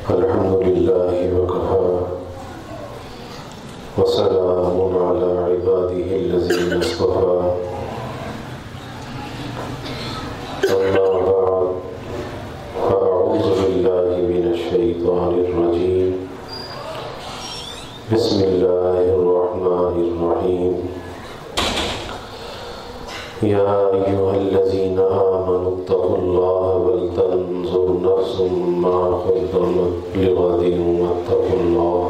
الحمد لله وكفى وسلام على عباده الذين اصطفى أما بعد فأعوذ بالله من الشيطان الرجيم بسم الله الرحمن الرحيم يا أيها الذين آمنوا اتقوا الله ولتنظر نفس ما قدمت لغد واتقوا الله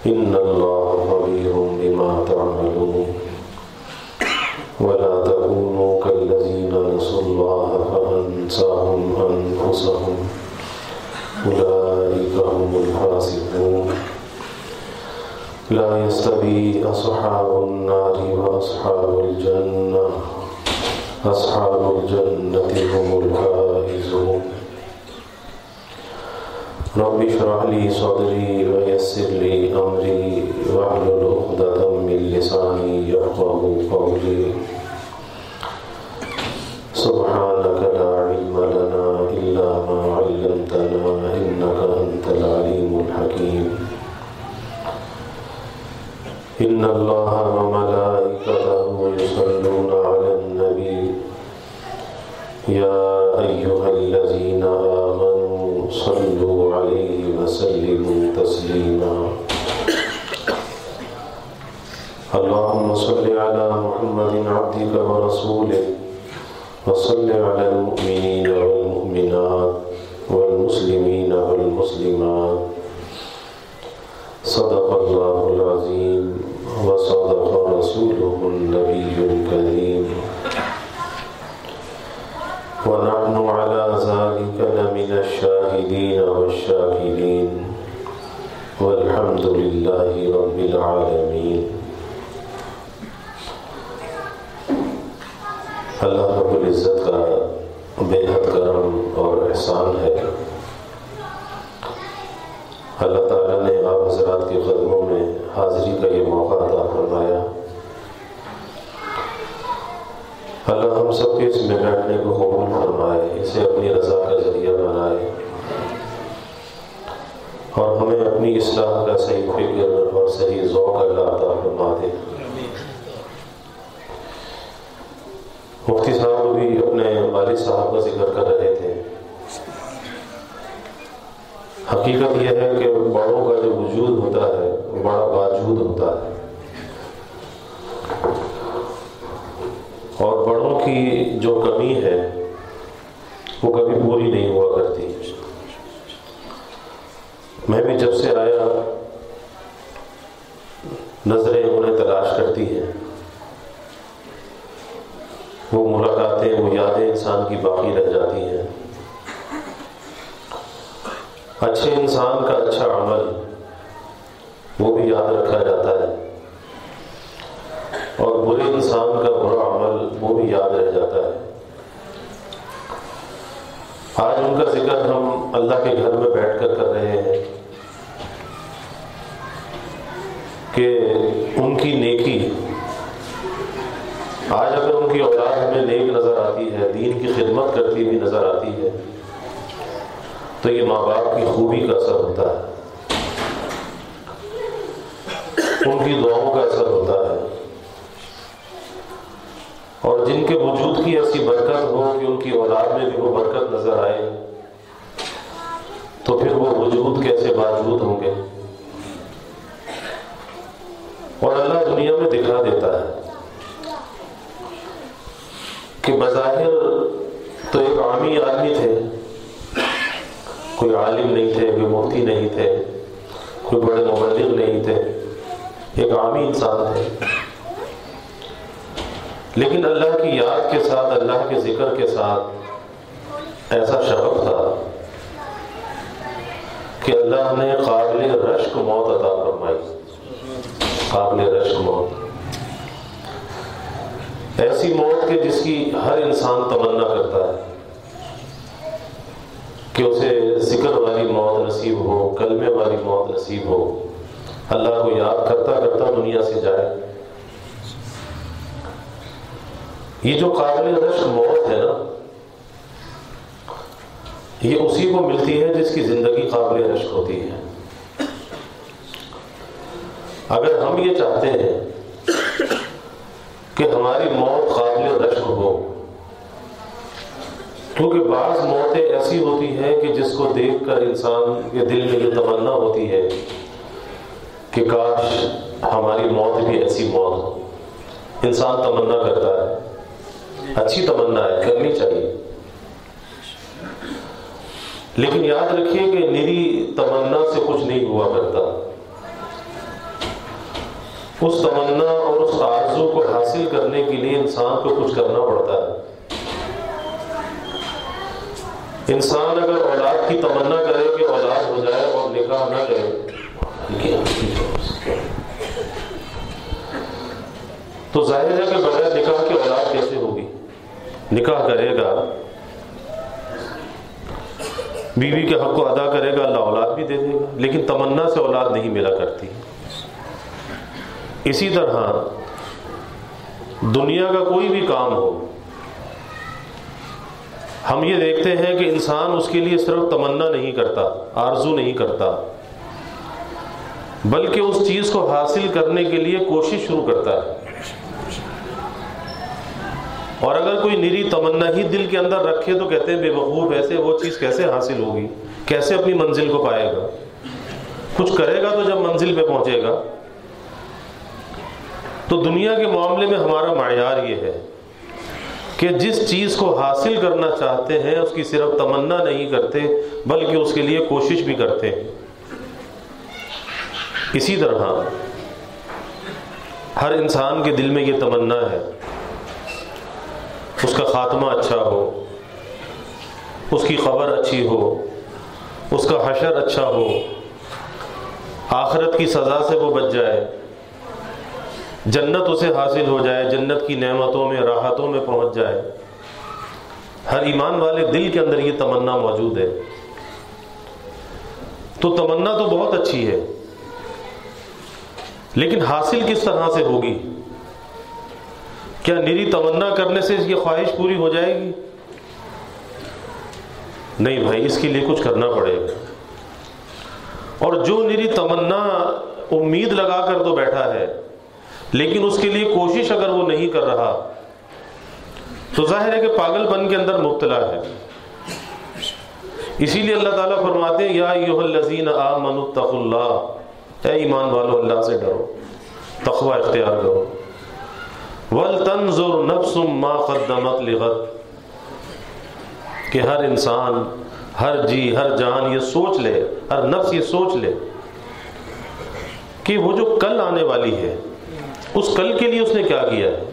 إن الله خبير بما تعملون ولا تكونوا كالذين نسوا الله فأنساهم أنفسهم أولئك هم الفاسقون لا يستوي أصحاب النار وأصحاب الجنة أصحاب الجنة هم الفائزون رب اشرح لي صدري ويسر لي أمري واحلل عقدة من لساني يفقهوا قولي سبحانك لا علم لنا إلا ما علمتنا إنك أنت العليم الحكيم إن الله وملائكته يصلون على النبي يا أيها الذين آمنوا صلوا عليه وسلموا تسليما اللهم صل على محمد عبدك ورسولك وصل على المؤمنين والمؤمنات والمسلمين والمسلمات صدق الله العظيم وصدق رسوله النبي الكريم ونحن على ذلك لمن الشاهدين والشاكرين والحمد لله رب العالمين اللہ رب العزت کا بے حد کرم اور احسان ہے، اللہ تعالیٰ نے آپ حضرات کے قدموں میں حاضری کا یہ موقع عطا فرمایا۔ اللہ ہم سب کے اس میں بیٹھنے کو قبول فرمائے، اسے اپنی رضا کا ذریعہ بنائے اور ہمیں اپنی اصلاح کا صحیح فکر اور صحیح ذوق اللہ عطا فرما دے۔ مفتی صاحب بھی اپنے والد صاحب کا ذکر کر رہے تھے۔ حقیقت یہ ہے کہ بڑوں کا جو وجود ہوتا ہے وہ بڑا باوجود ہوتا ہے، اور بڑوں کی جو کمی ہے وہ کبھی پوری نہیں ہوا کرتی۔ میں بھی جب سے آیا نظریں انہیں تلاش کرتی ہیں، وہ ملاقاتیں، وہ یادیں انسان کی باقی رہ جاتی ہیں۔ اچھے انسان کا اچھا عمل وہ بھی یاد رکھا جاتا ہے، اور برے انسان کا برا عمل وہ بھی یاد رہ جاتا ہے۔ آج ان کا ذکر ہم اللہ کے گھر میں بیٹھ کر کر رہے ہیں کہ ان کی نیکی، آج اگر ان کی اولاد ہمیں نیک نظر آتی ہے، دین کی خدمت کرتی ہوئی نظر آتی ہے، تو یہ ماں باپ کی خوبی کا اثر ہوتا ہے، ان کی دعاؤں کا اثر ہوتا ہے، اور جن کے وجود کی ایسی برکت ہو کہ ان کی اولاد میں بھی وہ برکت نظر آئے، تو پھر وہ وجود کیسے باوجود ہوں گے۔ اور اللہ دنیا میں دکھا دیتا ہے کہ بظاہر تو ایک عامی آدمی تھے، کوئی عالم نہیں تھے، کوئی مفتی نہیں تھے، کوئی بڑے مبلغ نہیں تھے، ایک عامی انسان تھے، لیکن اللہ کی یاد کے ساتھ، اللہ کے ذکر کے ساتھ ایسا شغف تھا کہ اللہ نے قابل رشک موت عطا فرمائی۔ قابل رشک موت، ایسی موت کہ جس کی ہر انسان تمنا کرتا ہے کہ اسے ذکر والی موت نصیب ہو، کلمے والی موت نصیب ہو، اللہ کو یاد کرتا کرتا دنیا سے جائے۔ یہ جو قابل رشک موت ہے نا، یہ اسی کو ملتی ہے جس کی زندگی قابل رشک ہوتی ہے۔ اگر ہم یہ چاہتے ہیں کہ ہماری موت قابل رشک ہو، کیونکہ بعض موتیں ایسی ہوتی ہیں کہ جس کو دیکھ کر انسان کے دل میں یہ تمنا ہوتی ہے کہ کاش ہماری موت بھی ایسی موت ہو۔ انسان تمنا کرتا ہے، اچھی تمنا ہے، کرنی چاہیے، لیکن یاد رکھیے کہ نری تمنا سے کچھ نہیں ہوا کرتا۔ اس تمنا اور اس آرزو کو حاصل کرنے کے لیے انسان کو کچھ کرنا پڑتا ہے۔ انسان اگر اولاد کی تمنا کرے کہ اولاد ہو جائے اور نکاح نہ کرے تو ظاہر ہے کہ بغیر نکاح کی اولاد کیسے ہوگی؟ نکاح کرے گا، بیوی کے حق کو ادا کرے گا، اللہ اولاد بھی دے دے گا، لیکن تمنا سے اولاد نہیں ملا کرتی۔ اسی طرح دنیا کا کوئی بھی کام ہو، ہم یہ دیکھتے ہیں کہ انسان اس کے لیے صرف تمنا نہیں کرتا، آرزو نہیں کرتا، بلکہ اس چیز کو حاصل کرنے کے لیے کوشش شروع کرتا ہے۔ اور اگر کوئی نری تمنا ہی دل کے اندر رکھے تو کہتے ہیں بے وقوف، ایسے وہ چیز کیسے حاصل ہوگی، کیسے اپنی منزل کو پائے گا؟ کچھ کرے گا تو جب منزل پہ پہنچے گا۔ تو دنیا کے معاملے میں ہمارا معیار یہ ہے کہ جس چیز کو حاصل کرنا چاہتے ہیں اس کی صرف تمنا نہیں کرتے بلکہ اس کے لیے کوشش بھی کرتے ہیں۔ اسی طرح ہر انسان کے دل میں یہ تمنا ہے اس کا خاتمہ اچھا ہو، اس کی خبر اچھی ہو، اس کا حشر اچھا ہو، آخرت کی سزا سے وہ بچ جائے، جنت اسے حاصل ہو جائے، جنت کی نعمتوں میں، راحتوں میں پہنچ جائے۔ ہر ایمان والے دل کے اندر یہ تمنا موجود ہے۔ تو تمنا تو بہت اچھی ہے، لیکن حاصل کس طرح سے ہوگی؟ کیا نری تمنا کرنے سے اس کی خواہش پوری ہو جائے گی؟ نہیں بھائی، اس کے لیے کچھ کرنا پڑے گا۔ اور جو نری تمنا امید لگا کر تو بیٹھا ہے لیکن اس کے لیے کوشش اگر وہ نہیں کر رہا تو ظاہر ہے کہ پاگل پن کے اندر مبتلا ہے۔ اسی لیے اللہ تعالیٰ فرماتے ہیں یا ایھا الذین آمنوا اتقوا اللہ، اے ایمان والو اللہ سے ڈرو، تقوی اختیار کرو۔ وَلْتَنْظُرْ نَفْسٌ مَا قَدَّمَتْ لِغَدٍ، کہ ہر انسان، ہر جی، ہر جان یہ سوچ لے، ہر نفس یہ سوچ لے کہ وہ جو کل آنے والی ہے اس کل کے لیے اس نے کیا کیا ہے۔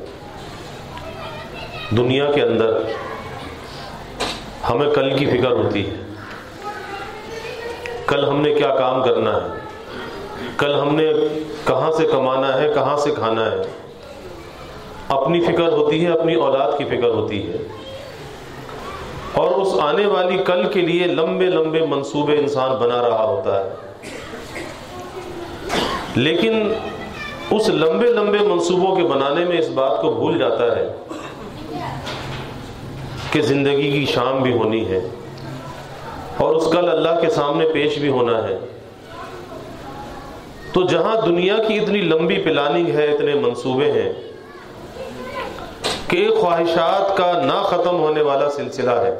دنیا کے اندر ہمیں کل کی فکر ہوتی ہے، کل ہم نے کیا کام کرنا ہے، کل ہم نے کہاں سے کمانا ہے، کہاں سے کھانا ہے، اپنی فکر ہوتی ہے، اپنی اولاد کی فکر ہوتی ہے، اور اس آنے والی کل کے لیے لمبے لمبے منصوبے انسان بنا رہا ہوتا ہے۔ لیکن اس لمبے لمبے منصوبوں کے بنانے میں اس بات کو بھول جاتا ہے کہ زندگی کی شام بھی ہونی ہے اور اس کل اللہ کے سامنے پیش بھی ہونا ہے۔ تو جہاں دنیا کی اتنی لمبی پلاننگ ہے، اتنے منصوبے ہیں کہ خواہشات کا نہ ختم ہونے والا سلسلہ ہے۔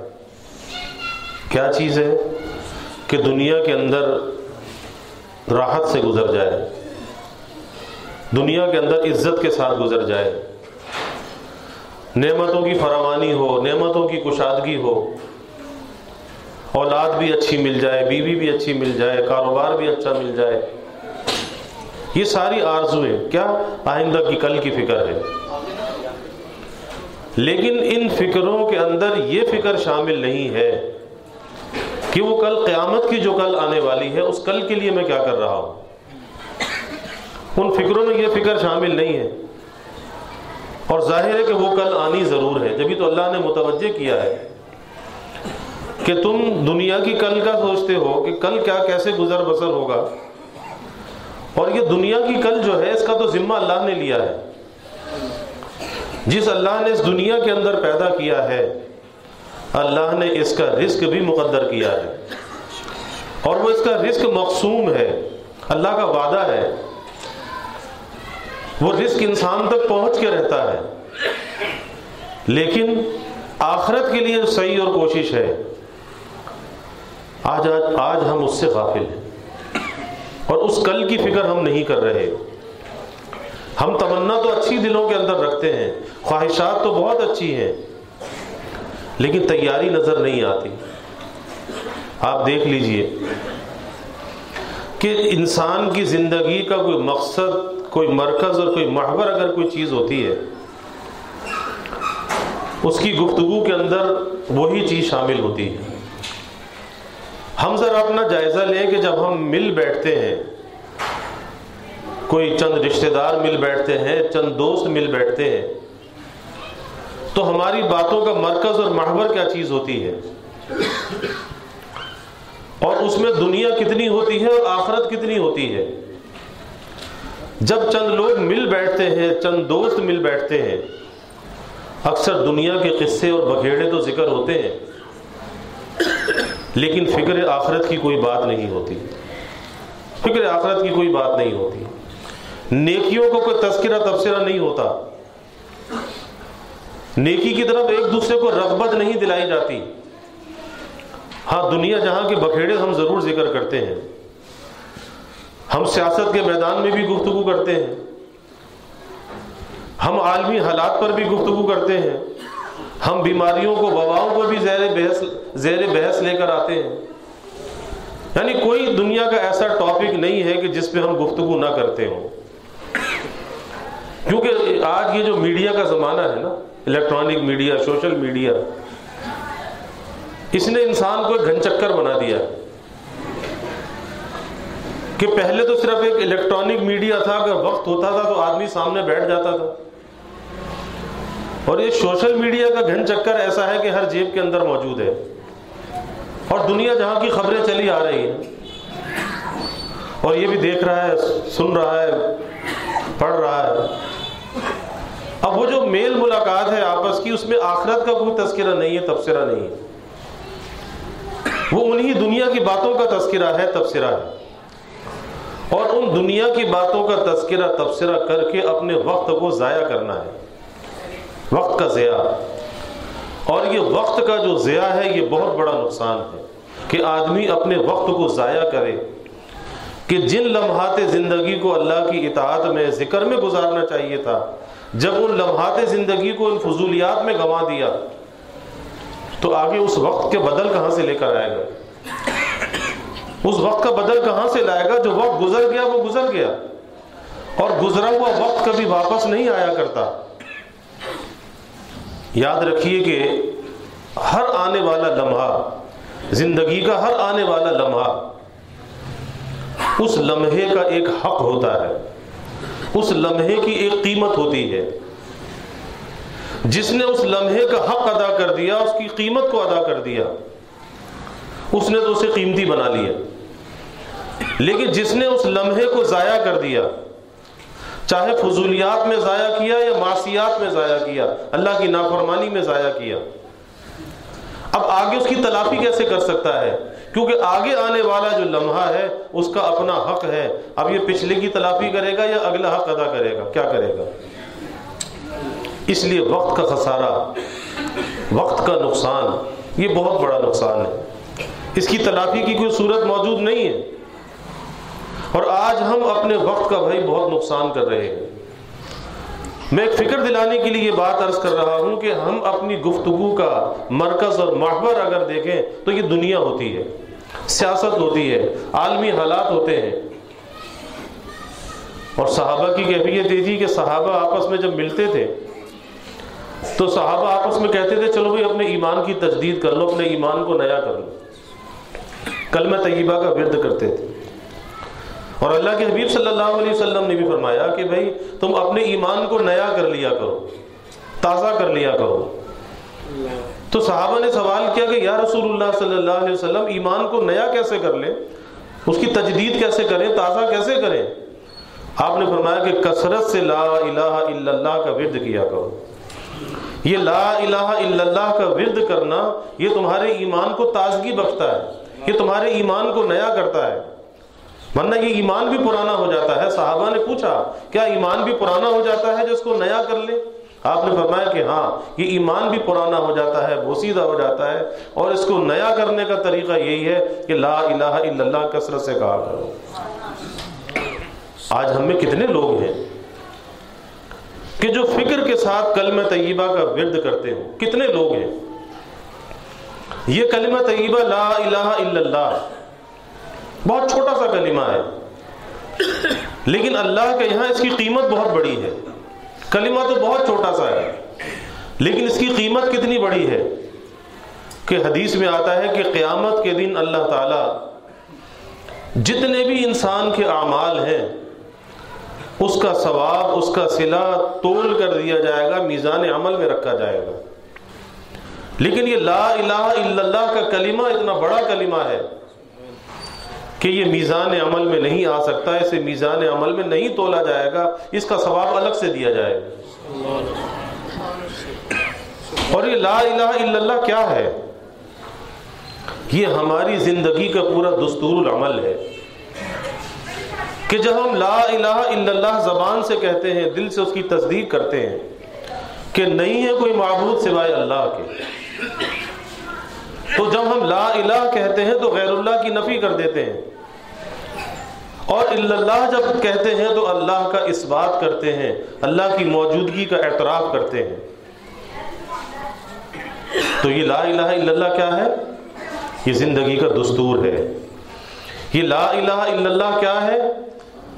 کیا چیز ہے؟ کہ دنیا کے اندر راحت سے گزر جائے، دنیا کے اندر عزت کے ساتھ گزر جائے، نعمتوں کی فراوانی ہو، نعمتوں کی کشادگی ہو، اولاد بھی اچھی مل جائے، بیوی بھی اچھی مل جائے، کاروبار بھی اچھا مل جائے۔ یہ ساری آرزویں کیا؟ آئندہ کی کل کی فکر ہے۔ لیکن ان فکروں کے اندر یہ فکر شامل نہیں ہے کہ وہ کل قیامت کی جو کل آنے والی ہے اس کل کے لیے میں کیا کر رہا ہوں۔ ان فکروں میں یہ فکر شامل نہیں ہے، اور ظاہر ہے کہ وہ کل آنی ضرور ہے، جبھی تو اللہ نے متوجہ کیا ہے کہ تم دنیا کی کل کا سوچتے ہو کہ کل کیا کیسے گزر بسر ہوگا، اور یہ دنیا کی کل جو ہے اس کا تو ذمہ اللہ نے لیا ہے۔ جس اللہ نے اس دنیا کے اندر پیدا کیا ہے اللہ نے اس کا رزق بھی مقدر کیا ہے، اور وہ اس کا رزق مقسوم ہے، اللہ کا وعدہ ہے، وہ رزق انسان تک پہنچ کے رہتا ہے، لیکن آخرت کے لیے صحیح اور کوشش ہے، آج ہم اس سے غافل ہیں، اور اس کل کی فکر ہم نہیں کر رہے۔ ہم تمنا تو اچھی دلوں کے اندر رکھتے ہیں، خواہشات تو بہت اچھی ہیں، لیکن تیاری نظر نہیں آتی۔ آپ دیکھ لیجئے کہ انسان کی زندگی کا کوئی مقصد، کوئی مرکز اور کوئی محور اگر کوئی چیز ہوتی ہے، اس کی گفتگو کے اندر وہی چیز شامل ہوتی ہے۔ ہم ذرا اپنا جائزہ لیں کہ جب ہم مل بیٹھتے ہیں، کوئی چند رشتہ دار مل بیٹھتے ہیں، چند دوست مل بیٹھتے ہیں، تو ہماری باتوں کا مرکز اور محور کیا چیز ہوتی ہے، اور اس میں دنیا کتنی ہوتی ہے اور آخرت کتنی ہوتی ہے۔ جب چند لوگ مل بیٹھتے ہیں، چند دوست مل بیٹھتے ہیں، اکثر دنیا کے قصے اور بکھیڑے تو ذکر ہوتے ہیں، لیکن فکر آخرت کی کوئی بات نہیں ہوتی، فکر آخرت کی کوئی بات نہیں ہوتی، نیکیوں کو کوئی تذکرہ تبصرہ نہیں ہوتا، نیکی کی طرف ایک دوسرے کو رغبت نہیں دلائی جاتی۔ ہاں، دنیا جہاں کے بکھیڑے ہم ضرور ذکر کرتے ہیں، ہم سیاست کے میدان میں بھی گفتگو کرتے ہیں، ہم عالمی حالات پر بھی گفتگو کرتے ہیں، ہم بیماریوں کو، وباؤں کو بھی زیر بحث لے کر آتے ہیں۔ یعنی کوئی دنیا کا ایسا ٹاپک نہیں ہے کہ جس پہ ہم گفتگو نہ کرتے ہوں، کیونکہ آج یہ جو میڈیا کا زمانہ ہے نا، الیکٹرانک میڈیا، سوشل میڈیا، اس نے انسان کو ایک گھن چکر بنا دیا کہ پہلے تو صرف ایک الیکٹرانک میڈیا تھا، اگر وقت ہوتا تھا تو آدمی سامنے بیٹھ جاتا تھا، اور یہ سوشل میڈیا کا گھن چکر ایسا ہے کہ ہر جیب کے اندر موجود ہے، اور دنیا جہاں کی خبریں چلی آ رہی ہیں، اور یہ بھی دیکھ رہا ہے، سن رہا ہے، پڑھ رہا ہے۔ اب وہ جو میل ملاقات ہے آپس کی، اس میں آخرت کا کوئی تذکرہ نہیں ہے، تبصرہ نہیں ہے، وہ انہی دنیا کی باتوں کا تذکرہ ہے، تبصرہ ہے، اور ان دنیا کی باتوں کا تذکرہ تبصرہ کر کے اپنے وقت کو ضائع کرنا ہے، وقت کا ضیاع۔ اور یہ وقت کا جو ضیاع ہے، یہ بہت بڑا نقصان ہے کہ آدمی اپنے وقت کو ضائع کرے، کہ جن لمحات زندگی کو اللہ کی اطاعت میں، ذکر میں گزارنا چاہیے تھا، جب ان لمحات زندگی کو ان فضولیات میں گنوا دیا، تو آگے اس وقت کے بدل کہاں سے لے کر آئے گا؟ اس وقت کا بدل کہاں سے لائے گا؟ جو وقت گزر گیا وہ گزر گیا، اور گزرا ہوا وقت کبھی واپس نہیں آیا کرتا۔ یاد رکھیے کہ ہر آنے والا لمحہ، زندگی کا ہر آنے والا لمحہ، اس لمحے کا ایک حق ہوتا ہے، اس لمحے کی ایک قیمت ہوتی ہے۔ جس نے اس لمحے کا حق ادا کر دیا، اس کی قیمت کو ادا کر دیا، اس نے تو اسے قیمتی بنا لیا۔ لیکن جس نے اس لمحے کو ضائع کر دیا، چاہے فضولیات میں ضائع کیا یا معصیات میں ضائع کیا، اللہ کی نافرمانی میں ضائع کیا، اب آگے اس کی تلافی کیسے کر سکتا ہے؟ کیونکہ آگے آنے والا جو لمحہ ہے اس کا اپنا حق ہے۔ اب یہ پچھلے کی تلافی کرے گا یا اگلا حق ادا کرے گا؟ کیا کرے گا؟ اس لیے وقت کا خسارہ، وقت کا نقصان، یہ بہت بڑا نقصان ہے، اس کی تلافی کی کوئی صورت موجود نہیں ہے، اور آج ہم اپنے وقت کا بھائی بہت نقصان کر رہے ہیں۔ میں ایک فکر دلانے کے لیے یہ بات عرض کر رہا ہوں کہ ہم اپنی گفتگو کا مرکز اور محور اگر دیکھیں تو یہ دنیا ہوتی ہے، سیاست ہوتی ہے، عالمی حالات ہوتے ہیں۔ اور صحابہ کی کیفیت یہ تھی کہ صحابہ آپس میں جب ملتے تھے تو صحابہ آپس میں کہتے تھے چلو بھائی اپنے ایمان کی تجدید کر لو، اپنے ایمان کو نیا کر لو، کلمہ طیبہ کا ورد کرتے تھے۔ اور اللہ کے حبیب صلی اللہ علیہ وسلم نے بھی فرمایا کہ بھائی تم اپنے ایمان کو نیا کر لیا کرو، تازہ کر لیا کرو۔ تو صحابہ نے سوال کیا کہ یا رسول اللہ صلی اللہ علیہ وسلم، ایمان کو نیا کیسے کر لیں، اس کی تجدید کیسے کریں، تازہ کیسے کریں؟ آپ نے فرمایا کہ کثرت سے لا الہ الا اللہ کا ورد کیا کرو، یہ لا الہ الا اللہ کا ورد کرنا یہ تمہارے ایمان کو تازگی بخشتا ہے، یہ تمہارے ایمان کو نیا کرتا ہے، ورنہ یہ ایمان بھی پرانا ہو جاتا ہے۔ صحابہ نے پوچھا کیا ایمان بھی پرانا ہو جاتا ہے جس کو نیا کر لے؟ آپ نے فرمایا کہ ہاں، یہ ایمان بھی پرانا ہو جاتا ہے، بوسیدہ ہو جاتا ہے، اور اس کو نیا کرنے کا طریقہ یہی ہے کہ لا الہ الا اللہ کثرت سے کہا کرو۔ آج ہم میں کتنے لوگ ہیں کہ جو فکر کے ساتھ کلمہ طیبہ کا ورد کرتے ہوں؟ کتنے لوگ ہیں؟ یہ کلمہ طیبہ لا الہ الا اللہ بہت چھوٹا سا کلمہ ہے، لیکن اللہ کے یہاں اس کی قیمت بہت بڑی ہے۔ کلمہ تو بہت چھوٹا سا ہے، لیکن اس کی قیمت کتنی بڑی ہے کہ حدیث میں آتا ہے کہ قیامت کے دن اللہ تعالی جتنے بھی انسان کے اعمال ہیں اس کا ثواب، اس کا صلہ تول کر دیا جائے گا، میزان عمل میں رکھا جائے گا۔ لیکن یہ لا الہ الا اللہ کا کلمہ اتنا بڑا کلمہ ہے کہ یہ میزان عمل میں نہیں آ سکتا، اسے میزان عمل میں نہیں تولا جائے گا، اس کا ثواب الگ سے دیا جائے گا۔ اور یہ لا الہ الا اللہ کیا ہے؟ یہ ہماری زندگی کا پورا دستور العمل ہے کہ جب ہم لا الہ الا اللہ زبان سے کہتے ہیں، دل سے اس کی تصدیق کرتے ہیں کہ نہیں ہے کوئی معبود سوائے اللہ کے، تو جب ہم لا الہ کہتے ہیں تو غیر اللہ کی نفی کر دیتے ہیں، اور الا اللہ جب کہتے ہیں تو اللہ کا اثبات کرتے ہیں، اللہ کی موجودگی کا اعتراف کرتے ہیں۔ تو یہ لا الہ الا اللہ کیا ہے؟ یہ زندگی کا دستور ہے۔ یہ لا الہ الا اللہ کیا ہے؟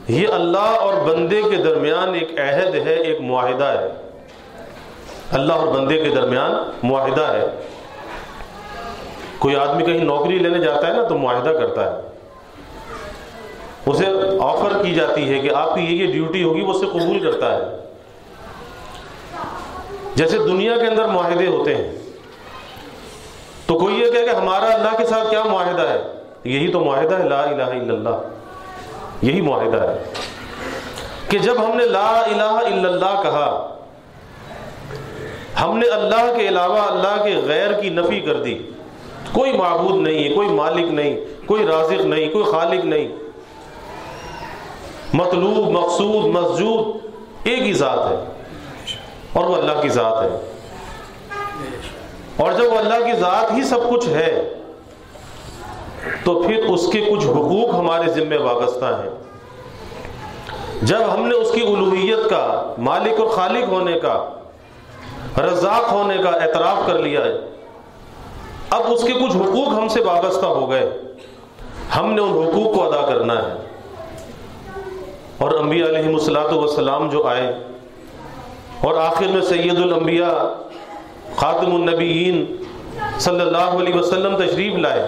یہ اللہ اور بندے کے درمیان ایک عہد ہے، ایک معاہدہ ہے۔ اللہ اور بندے کے درمیان معاہدہ ہے۔ کوئی آدمی کہیں نوکری لینے جاتا ہے نا تو معاہدہ کرتا ہے، اسے آفر کی جاتی ہے کہ آپ کی یہ ڈیوٹی ہوگی، وہ اسے قبول کرتا ہے۔ جیسے دنیا کے اندر معاہدے ہوتے ہیں، تو کوئی یہ کہے کہ ہمارا اللہ کے ساتھ کیا معاہدہ ہے؟ یہی تو معاہدہ ہے لا الہ الا اللہ، یہی معاہدہ ہے کہ جب ہم نے لا الہ الا اللہ کہا، ہم نے اللہ کے علاوہ اللہ کے غیر کی نفی کر دی۔ کوئی معبود نہیں، کوئی مالک نہیں، کوئی رازق نہیں، کوئی خالق نہیں، مطلوب، مقصود، مسجود ایک ہی ذات ہے، اور وہ اللہ کی ذات ہے۔ اور جب وہ اللہ کی ذات ہی سب کچھ ہے تو پھر اس کے کچھ حقوق ہمارے ذمہ وابستہ ہیں۔ جب ہم نے اس کی الوہیت کا، مالک اور خالق ہونے کا، رزاق ہونے کا اعتراف کر لیا ہے، اب اس کے کچھ حقوق ہم سے وابستہ ہو گئے، ہم نے ان حقوق کو ادا کرنا ہے۔ اور انبیاء علیہم الصلوۃ والسلام جو آئے اور آخر میں سید الانبیاء خاتم النبیین صلی اللہ علیہ وسلم تشریف لائے،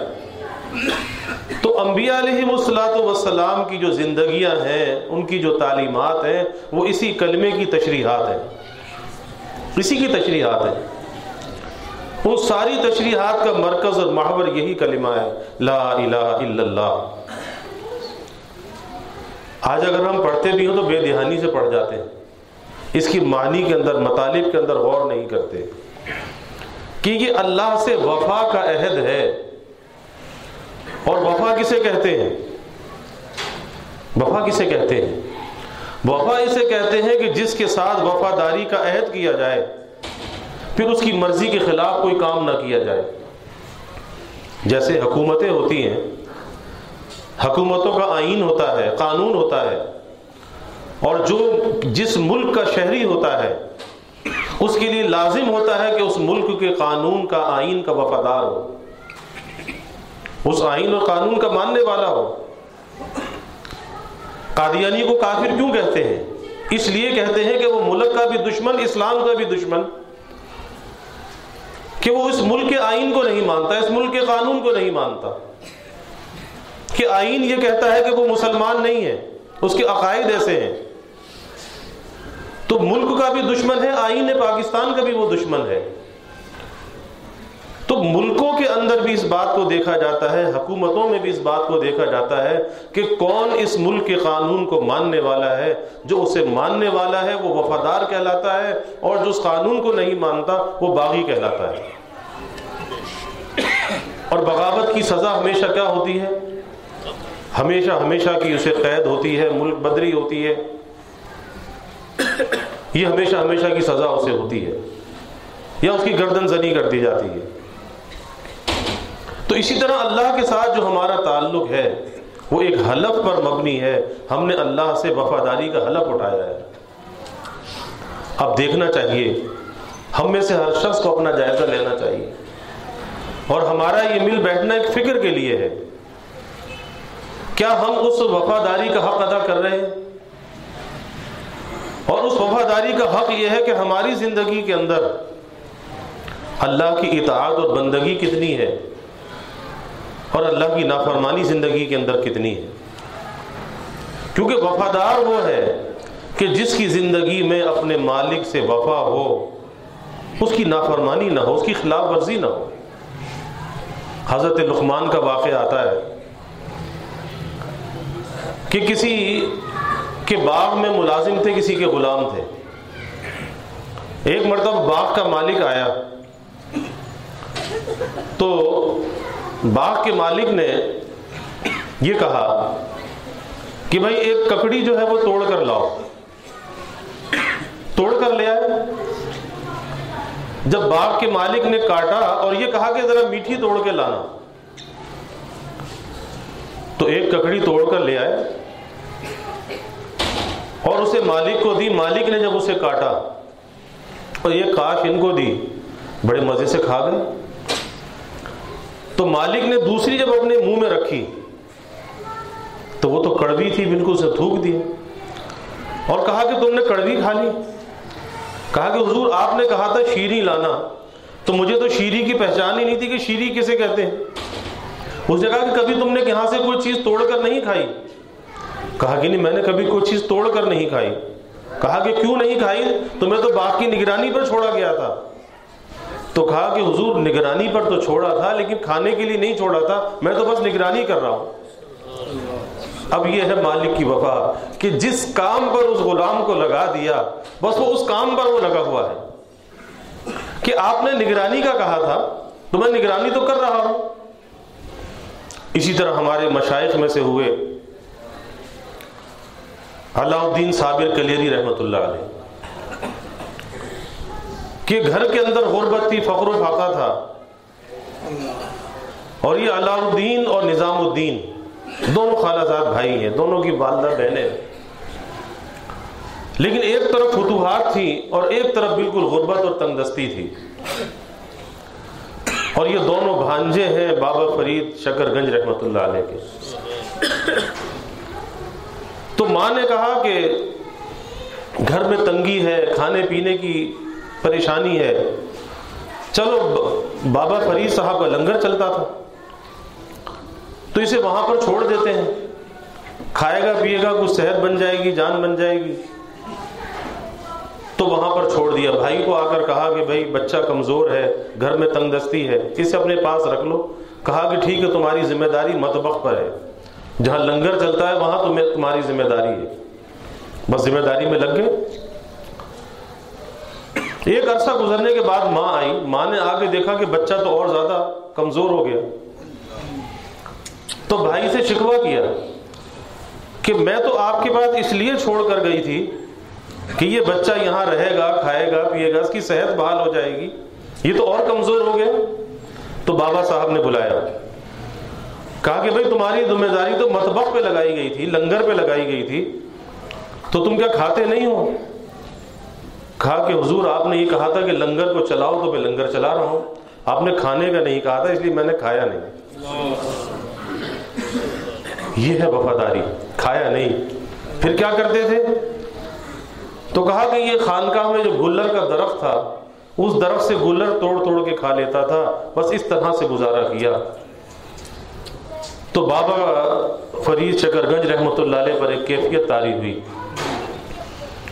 تو انبیاء علیہم الصلوۃ والسلام کی جو زندگیاں ہیں، ان کی جو تعلیمات ہیں، وہ اسی کلمے کی تشریحات ہیں، اسی کی تشریحات ہیں۔ ان ساری تشریحات کا مرکز اور محور یہی کلمہ ہے لا الہ الا اللہ۔ آج اگر ہم پڑھتے بھی ہوں تو بے دھیانی سے پڑھ جاتے ہیں، اس کی معنی کے اندر، مطالب کے اندر غور نہیں کرتے کہ یہ اللہ سے وفا کا عہد ہے۔ اور وفا کسے کہتے ہیں؟ وفا کسے کہتے ہیں؟ وفا اسے کہتے ہیں کہ جس کے ساتھ وفاداری کا عہد کیا جائے، پھر اس کی مرضی کے خلاف کوئی کام نہ کیا جائے۔ جیسے حکومتیں ہوتی ہیں، حکومتوں کا آئین ہوتا ہے، قانون ہوتا ہے، اور جو جس ملک کا شہری ہوتا ہے اس کے لیے لازم ہوتا ہے کہ اس ملک کے قانون کا، آئین کا وفادار ہو، اس آئین اور قانون کا ماننے والا ہو۔ قادیانی کو کافر کیوں کہتے ہیں؟ اس لیے کہتے ہیں کہ وہ ملک کا بھی دشمن، اسلام کا بھی دشمن، کہ وہ اس ملک کے آئین کو نہیں مانتا، اس ملک کے قانون کو نہیں مانتا، کہ آئین یہ کہتا ہے کہ وہ مسلمان نہیں ہے، اس کے عقائد ایسے ہیں، تو ملک کا بھی دشمن ہے، آئین پاکستان کا بھی وہ دشمن ہے۔ تو ملکوں کے اندر بھی اس بات کو دیکھا جاتا ہے، حکومتوں میں بھی اس بات کو دیکھا جاتا ہے کہ کون اس ملک کے قانون کو ماننے والا ہے۔ جو اسے ماننے والا ہے وہ وفادار کہلاتا ہے، اور جو اس قانون کو نہیں مانتا وہ باغی کہلاتا ہے۔ اور بغاوت کی سزا ہمیشہ کیا ہوتی ہے؟ ہمیشہ کی اسے قید ہوتی ہے، ملک بدری ہوتی ہے، یہ ہمیشہ کی سزا اسے ہوتی ہے، یا اس کی گردن زنی کر دی جاتی ہے۔ تو اسی طرح اللہ کے ساتھ جو ہمارا تعلق ہے وہ ایک حلف پر مبنی ہے، ہم نے اللہ سے وفاداری کا حلف اٹھایا ہے۔ اب دیکھنا چاہیے، ہم میں سے ہر شخص کو اپنا جائزہ لینا چاہیے، اور ہمارا یہ مل بیٹھنا ایک فکر کے لیے ہے، کیا ہم اس وفاداری کا حق ادا کر رہے ہیں؟ اور اس وفاداری کا حق یہ ہے کہ ہماری زندگی کے اندر اللہ کی اطاعت اور بندگی کتنی ہے، اور اللہ کی نافرمانی زندگی کے اندر کتنی ہے۔ کیونکہ وفادار وہ ہے کہ جس کی زندگی میں اپنے مالک سے وفا ہو، اس کی نافرمانی نہ ہو، اس کی خلاف ورزی نہ ہو۔ حضرت لقمان کا واقعہ آتا ہے کہ کسی کے باغ میں ملازم تھے، کسی کے غلام تھے۔ ایک مرتبہ باغ کا مالک آیا تو باغ کے مالک نے یہ کہا کہ بھائی ایک ککڑی جو ہے وہ توڑ کر لاؤ۔ توڑ کر لے آئے۔ جب باغ کے مالک نے کاٹا اور یہ کہا کہ ذرا میٹھی توڑ کے لانا، تو ایک ککڑی توڑ کر لے آئے اور اسے مالک کو دی۔ مالک نے جب اسے کاٹا اور یہ کاش ان کو دی، بڑے مزے سے کھا گئے۔ تو مالک نے دوسری جب اپنے منہ میں رکھی تو وہ تو کڑوی تھی، بالکل اسے تھوک دی اور کہا کہ تم نے کڑوی کھا لی۔ کہا کہ حضور آپ نے کہا تھا شیریں لانا، تو مجھے تو شیریں کی پہچان ہی نہیں تھی کہ شیریں کسے کہتے ہیں۔ اس نے کہا کہ کبھی تم نے یہاں سے کوئی چیز توڑ کر نہیں کھائی؟ کہا کہ نہیں، میں نے کبھی کوئی چیز توڑ کر نہیں کھائی۔ کہا کہ کیوں نہیں کھائی؟ تو میں تو باغ کی نگرانی پر چھوڑا گیا تھا۔ تو کہا کہ حضور نگرانی پر تو چھوڑا تھا لیکن کھانے کے لیے نہیں چھوڑا تھا، میں تو بس نگرانی کر رہا ہوں۔ اب یہ ہے مالک کی وفا کہ جس کام پر اس غلام کو لگا دیا بس وہ اس کام پر وہ لگا ہوا ہے کہ آپ نے نگرانی کا کہا تھا تو میں نگرانی تو کر رہا ہوں۔ اسی طرح ہمارے مشائخ میں سے ہوئے علاء الدین صابر کلیری رحمۃ اللہ علیہ، کہ گھر کے اندر غربت تھی، فقر و فاقہ تھا، اور یہ علاء الدین اور نظام الدین دونوں خالہ زاد بھائی ہیں، دونوں کی والدہ بہنیں، لیکن ایک طرف فتوحات تھی اور ایک طرف بالکل غربت اور تنگ دستی تھی۔ اور یہ دونوں بھانجے ہیں بابا فرید شکر گنج رحمۃ اللہ علیہ کے۔ تو ماں نے کہا کہ گھر میں تنگی ہے، کھانے پینے کی پریشانی ہے، چلو بابا فرید صاحب کا لنگر چلتا تھا تو اسے وہاں پر چھوڑ دیتے ہیں، کھائے گا پیے گا، کچھ صحت بن جائے گی، جان بن جائے گی۔ تو وہاں پر چھوڑ دیا۔ بھائی کو آ کر کہا کہ بھائی بچہ کمزور ہے، گھر میں تنگ دستی ہے، اسے اپنے پاس رکھ لو۔ کہا کہ ٹھیک ہے، تمہاری ذمہ داری مطبخ پر ہے، جہاں لنگر چلتا ہے وہاں تمہاری ذمہ داری ہے۔ بس ذمہ داری میں لگ گئے۔ ایک عرصہ گزرنے کے بعد ماں آئی، ماں نے آ کے دیکھا کہ بچہ تو اور زیادہ کمزور ہو گیا، تو بھائی سے شکوہ کیا کہ میں تو آپ کے پاس اس لیے چھوڑ کر گئی تھی کہ یہ بچہ یہاں رہے گا، کھائے گا پیے گا، اس کی صحت بحال ہو جائے گی، یہ تو اور کمزور ہو گیا۔ تو بابا صاحب نے بلایا، کہا کہ بھائی تمہاری ذمہ داری تو مطبخ پہ لگائی گئی تھی، لنگر پہ لگائی گئی تھی، تو تم کیا کھاتے نہیں ہو؟ کہا کہ حضور آپ نے یہ کہا تھا کہ لنگر کو چلاؤ تو میں لنگر چلا رہا ہوں، آپ نے کھانے کا نہیں کہا تھا اس لیے میں نے کھایا نہیں۔ یہ ہے وفاداری، کھایا نہیں۔ پھر کیا کرتے تھے؟ تو کہا کہ یہ خانقاہ میں جو گلر کا درخت تھا اس درخت سے گلر توڑ توڑ کے کھا لیتا تھا، بس اس طرح سے گزارا کیا۔ تو بابا فرید شکر گنج رحمۃ اللہ علیہ پر ایک کیفیت طاری ہوئی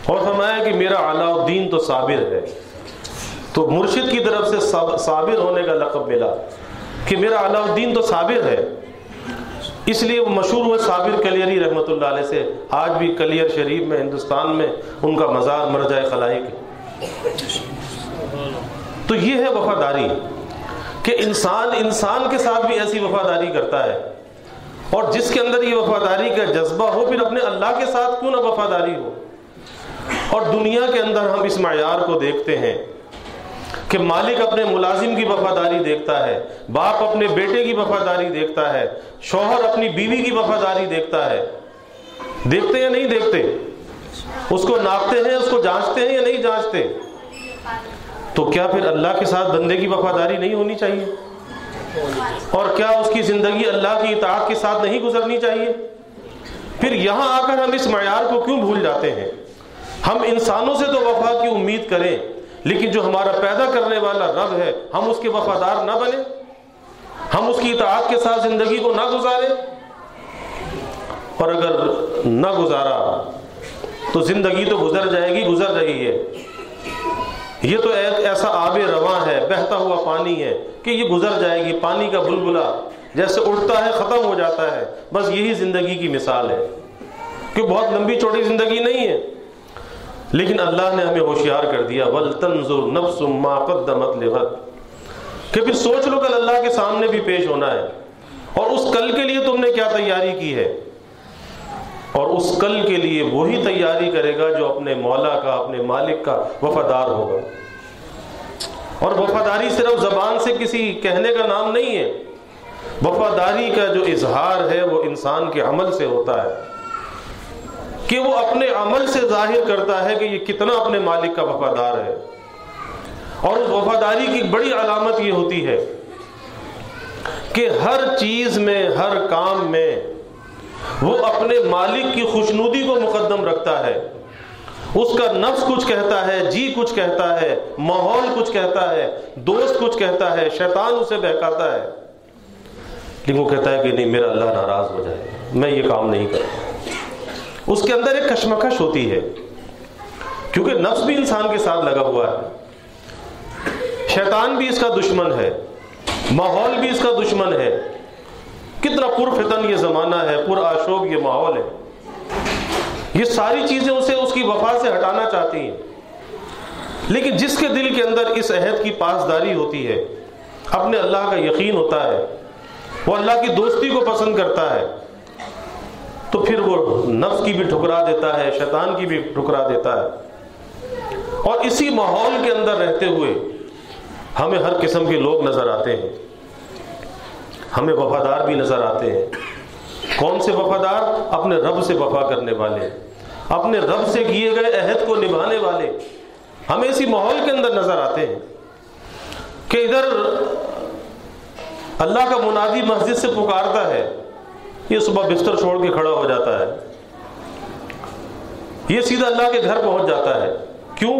اور فرمایا کہ میرا علاء الدین تو صابر ہے، تو مرشد کی طرف سے صابر ہونے کا لقب ملا کہ میرا علاء الدین تو صابر ہے، اس لیے وہ مشہور ہوئے صابر کلیری رحمۃ اللہ علیہ سے. آج بھی کلیر شریف میں ہندوستان میں ان کا مزار مرجع خلائق ہے. تو یہ ہے وفاداری کہ انسان کے ساتھ بھی ایسی وفاداری کرتا ہے. اور جس کے اندر یہ وفاداری کا جذبہ ہو، پھر اپنے اللہ کے ساتھ کیوں نہ وفاداری ہو. اور دنیا کے اندر ہم اس معیار کو دیکھتے ہیں کہ مالک اپنے ملازم کی وفاداری دیکھتا ہے، باپ اپنے بیٹے کی وفاداری دیکھتا ہے، شوہر اپنی بیوی کی وفاداری دیکھتا ہے. دیکھتے یا نہیں دیکھتے؟ اس کو ناپتے ہیں، اس کو جانچتے ہیں یا نہیں جانچتے؟ تو کیا پھر اللہ کے ساتھ بندے کی وفاداری نہیں ہونی چاہیے؟ اور کیا اس کی زندگی اللہ کی اطاعت کے ساتھ نہیں گزرنی چاہیے؟ پھر یہاں آ کر ہم اس معیار کو کیوں بھول جاتے ہیں؟ ہم انسانوں سے تو وفا کی امید کریں، لیکن جو ہمارا پیدا کرنے والا رب ہے، ہم اس کے وفادار نہ بنیں، ہم اس کی اطاعت کے ساتھ زندگی کو نہ گزاریں. اور اگر نہ گزارا تو زندگی تو گزر جائے گی، گزر رہی ہے. یہ تو ایک ایسا آب رواں ہے، بہتا ہوا پانی ہے کہ یہ گزر جائے گی. پانی کا بلبلا جیسے اٹھتا ہے ختم ہو جاتا ہے. بس یہی زندگی کی مثال ہے کہ بہت لمبی چوڑی زندگی نہیں ہے. لیکن اللہ نے ہمیں ہوشیار کر دیا، وَلْتَنْظُرْ نَفْسٌ مَا قَدَّمَتْ لِغَدٍ، کہ پھر سوچ لو کل اللہ کے سامنے بھی پیش ہونا ہے، اور اس کل کے لیے تم نے کیا تیاری کی ہے. اور اس کل کے لیے وہی تیاری کرے گا جو اپنے مولا کا، اپنے مالک کا وفادار ہوگا. اور وفاداری صرف زبان سے کسی کہنے کا نام نہیں ہے. وفاداری کا جو اظہار ہے وہ انسان کے عمل سے ہوتا ہے، کہ وہ اپنے عمل سے ظاہر کرتا ہے کہ یہ کتنا اپنے مالک کا وفادار ہے. اور اس وفاداری کی بڑی علامت یہ ہوتی ہے کہ ہر چیز میں، ہر کام میں وہ اپنے مالک کی خوشنودی کو مقدم رکھتا ہے. اس کا نفس کچھ کہتا ہے، جی کچھ کہتا ہے، ماحول کچھ کہتا ہے، دوست کچھ کہتا ہے، شیطان اسے بہکاتا ہے، لیکن وہ کہتا ہے کہ نہیں، میرا اللہ ناراض ہو جائے، میں یہ کام نہیں کرتا. اس کے اندر ایک کشمکش ہوتی ہے، کیونکہ نفس بھی انسان کے ساتھ لگا ہوا ہے، شیطان بھی اس کا دشمن ہے، ماحول بھی اس کا دشمن ہے. کتنا پرفتن یہ زمانہ ہے، پر آشوب یہ ماحول ہے. یہ ساری چیزیں اسے اس کی وفا سے ہٹانا چاہتی ہیں. لیکن جس کے دل کے اندر اس عہد کی پاسداری ہوتی ہے، اپنے اللہ کا یقین ہوتا ہے، وہ اللہ کی دوستی کو پسند کرتا ہے، تو پھر وہ نفس کی بھی ٹھکرا دیتا ہے، شیطان کی بھی ٹھکرا دیتا ہے. اور اسی ماحول کے اندر رہتے ہوئے ہمیں ہر قسم کے لوگ نظر آتے ہیں. ہمیں وفادار بھی نظر آتے ہیں. کون سے وفادار؟ اپنے رب سے وفا کرنے والے، اپنے رب سے کیے گئے عہد کو نبھانے والے. ہمیں اسی ماحول کے اندر نظر آتے ہیں کہ ادھر اللہ کا منادی مسجد سے پکارتا ہے، یہ صبح بستر چھوڑ کے کھڑا ہو جاتا ہے، یہ سیدھا اللہ کے گھر پہنچ جاتا ہے. کیوں؟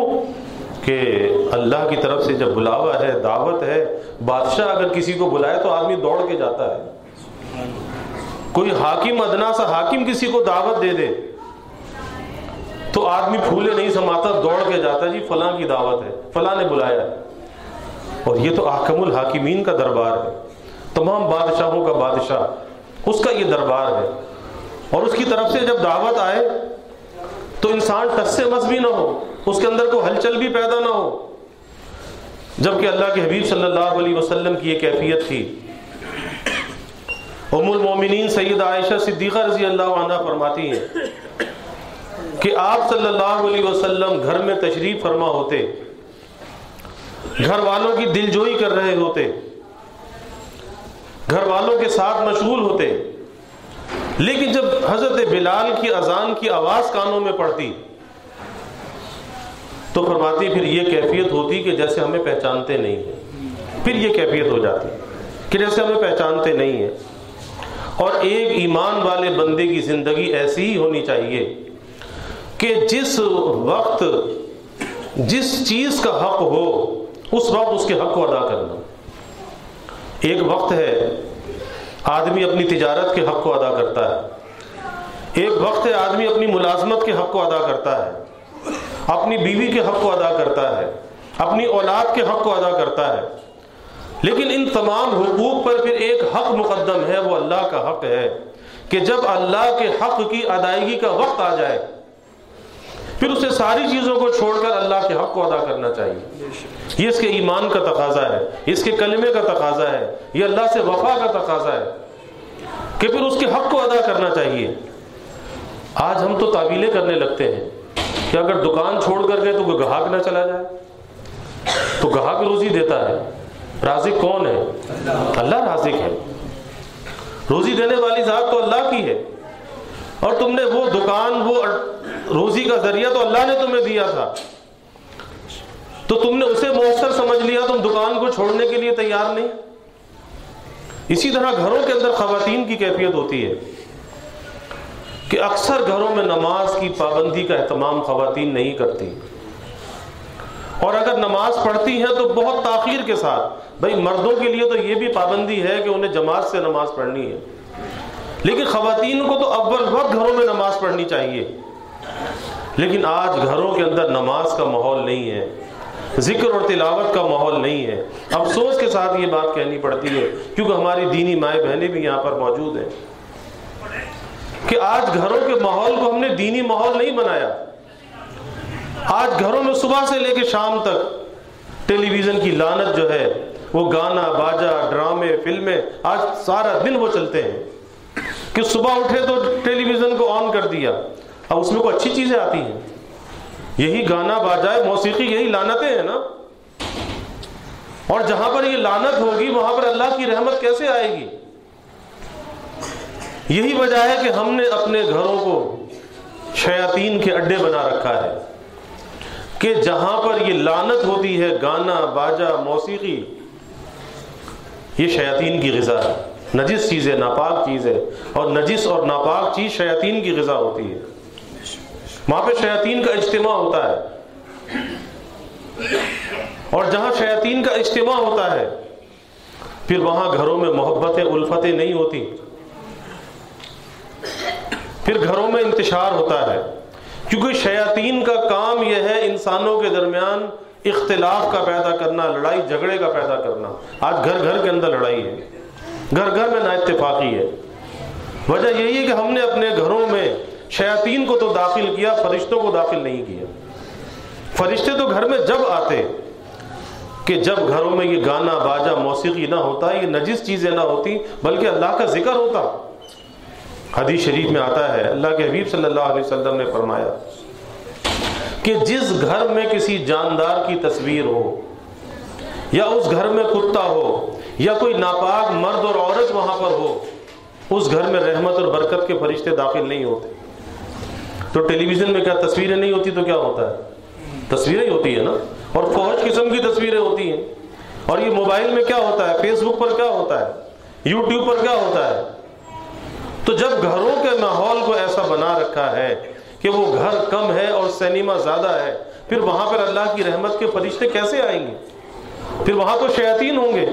کہ اللہ کی طرف سے جب بلاوا ہے، دعوت ہے. بادشاہ اگر کسی کو بلائے تو آدمی دوڑ کے جاتا ہے. کوئی حاکم، ادنا سا حاکم کسی کو دعوت دے دے تو آدمی پھولے نہیں سماتا، دوڑ کے جاتا، جی فلاں کی دعوت ہے، فلاں نے بلایا. اور یہ تو احکم الحاکمین کا دربار ہے، تمام بادشاہوں کا بادشاہ، اس کا یہ دربار ہے. اور اس کی طرف سے جب دعوت آئے تو انسان ٹس سے مس بھی نہ ہو، اس کے اندر کوئی ہلچل بھی پیدا نہ ہو. جبکہ اللہ کے حبیب صلی اللہ علیہ وسلم کی یہ کیفیت تھی. ام المومنین سیدہ عائشہ صدیقہ رضی اللہ عنہ فرماتی ہیں کہ آپ صلی اللہ علیہ وسلم گھر میں تشریف فرما ہوتے، گھر والوں کی دل جوئی کر رہے ہوتے، گھر والوں کے ساتھ مشغول ہوتے، لیکن جب حضرت بلال کی اذان کی آواز کانوں میں پڑتی تو فرماتی پھر یہ کیفیت ہوتی کہ جیسے ہمیں پہچانتے نہیں ہیں. پھر یہ کیفیت ہو جاتی کہ جیسے ہمیں پہچانتے نہیں ہیں. اور ایک ایمان والے بندے کی زندگی ایسی ہی ہونی چاہیے کہ جس وقت جس چیز کا حق ہو اس وقت اس کے حق کو ادا کرنا. ایک وقت ہے آدمی اپنی تجارت کے حق کو ادا کرتا ہے، ایک وقت ہے آدمی اپنی ملازمت کے حق کو ادا کرتا ہے، اپنی بیوی کے حق کو ادا کرتا ہے، اپنی اولاد کے حق کو ادا کرتا ہے، لیکن ان تمام حقوق پر پھر ایک حق مقدم ہے، وہ اللہ کا حق ہے کہ جب اللہ کے حق کی ادائیگی کا وقت آ جائے پھر اسے ساری چیزوں کو چھوڑ کر اللہ کے حق کو ادا کرنا چاہیے۔ یہ اس کے ایمان کا تقاضا ہے، اس کے کلمے کا تقاضا ہے، یہ اللہ سے وفا کا تقاضا ہے کہ پھر اس کے حق کو ادا کرنا چاہیے۔ آج ہم تو تعویلیں کرنے لگتے ہیں کہ اگر دکان چھوڑ کر گئے تو کوئی گاہک نہ چلا جائے، تو گاہک روزی دیتا ہے، رازق کون ہے؟ اللہ رازق ہے، روزی دینے والی ذات تو اللہ کی ہے، اور تم نے وہ دکان، وہ روزی کا ذریعہ تو اللہ نے تمہیں دیا تھا، تو تم نے اسے مؤثر سمجھ لیا، تم دکان کو چھوڑنے کے لیے تیار نہیں۔ اسی طرح گھروں کے اندر خواتین کی کیفیت ہوتی ہے کہ اکثر گھروں میں نماز کی پابندی کا اہتمام خواتین نہیں کرتی، اور اگر نماز پڑھتی ہیں تو بہت تاخیر کے ساتھ۔ بھئی مردوں کے لیے تو یہ بھی پابندی ہے کہ انہیں جماعت سے نماز پڑھنی ہے، لیکن خواتین کو تو اول وقت گھروں میں نماز پڑھنی چاہیے۔ لیکن آج گھروں کے اندر نماز کا ماحول نہیں ہے، ذکر اور تلاوت کا ماحول نہیں ہے۔ افسوس کے ساتھ یہ بات کہنی پڑتی ہے، کیونکہ ہماری دینی مائیں بہنیں بھی یہاں پر موجود ہیں، کہ آج گھروں کے ماحول کو ہم نے دینی ماحول نہیں بنایا۔ آج گھروں میں صبح سے لے کے شام تک ٹیلی ویژن کی لعنت جو ہے، وہ گانا باجا، ڈرامے، فلمیں، آج سارا دن وہ چلتے ہیں کہ صبح اٹھے تو ٹیلی ویژن کو آن کر دیا، اب اس میں کوئی اچھی چیزیں آتی ہیں؟ یہی گانا باجائے، موسیقی، یہی لعنتیں ہیں نا۔ اور جہاں پر یہ لعنت ہوگی وہاں پر اللہ کی رحمت کیسے آئے گی؟ یہی وجہ ہے کہ ہم نے اپنے گھروں کو شیاطین کے اڈے بنا رکھا ہے، کہ جہاں پر یہ لعنت ہوتی ہے، گانا باجا، موسیقی، یہ شیاطین کی غذا ہے، نجس چیز ہے، ناپاک چیز ہے، اور نجس اور ناپاک چیز شیاطین کی غذا ہوتی ہے۔ وہاں پہ شیاطین کا اجتماع ہوتا ہے، اور جہاں شیاطین کا اجتماع ہوتا ہے پھر وہاں گھروں میں محبتیں، الفتیں نہیں ہوتی، پھر گھروں میں انتشار ہوتا ہے، کیونکہ شیاطین کا کام یہ ہے انسانوں کے درمیان اختلاف کا پیدا کرنا، لڑائی جھگڑے کا پیدا کرنا۔ آج گھر گھر کے اندر لڑائی ہے، گھر گھر میں نا اتفاقی ہے۔ وجہ یہی ہے کہ ہم نے اپنے گھروں میں شیاطین کو تو داخل کیا، فرشتوں کو داخل نہیں کیا۔ فرشتے تو گھر میں جب آتے کہ جب گھروں میں یہ گانا باجا، موسیقی نہ ہوتا، یہ نجس چیزیں نہ ہوتی، بلکہ اللہ کا ذکر ہوتا۔ حدیث شریف میں آتا ہے، اللہ کے حبیب صلی اللہ علیہ وسلم نے فرمایا کہ جس گھر میں کسی جاندار کی تصویر ہو، یا اس گھر میں کتا ہو، یا کوئی ناپاک مرد اور عورت وہاں پر ہو، اس گھر میں رحمت اور برکت کے فرشتے داخل نہیں ہوتے۔ تو ٹیلی ویژن میں کیا تصویریں نہیں ہوتی تو کیا ہوتا ہے؟ تصویریں ہی ہوتی ہے نا، اور فوج قسم کی تصویریں ہوتی ہیں۔ اور یہ موبائل میں کیا ہوتا ہے، فیس بک پر کیا ہوتا ہے، یوٹیوب پر کیا ہوتا ہے۔ تو جب گھروں کے ماحول کو ایسا بنا رکھا ہے کہ وہ گھر کم ہے اور سینما زیادہ ہے، پھر وہاں پر اللہ کی رحمت کے فرشتے کیسے آئیں گے؟ پھر وہاں تو شیاطین ہوں گے،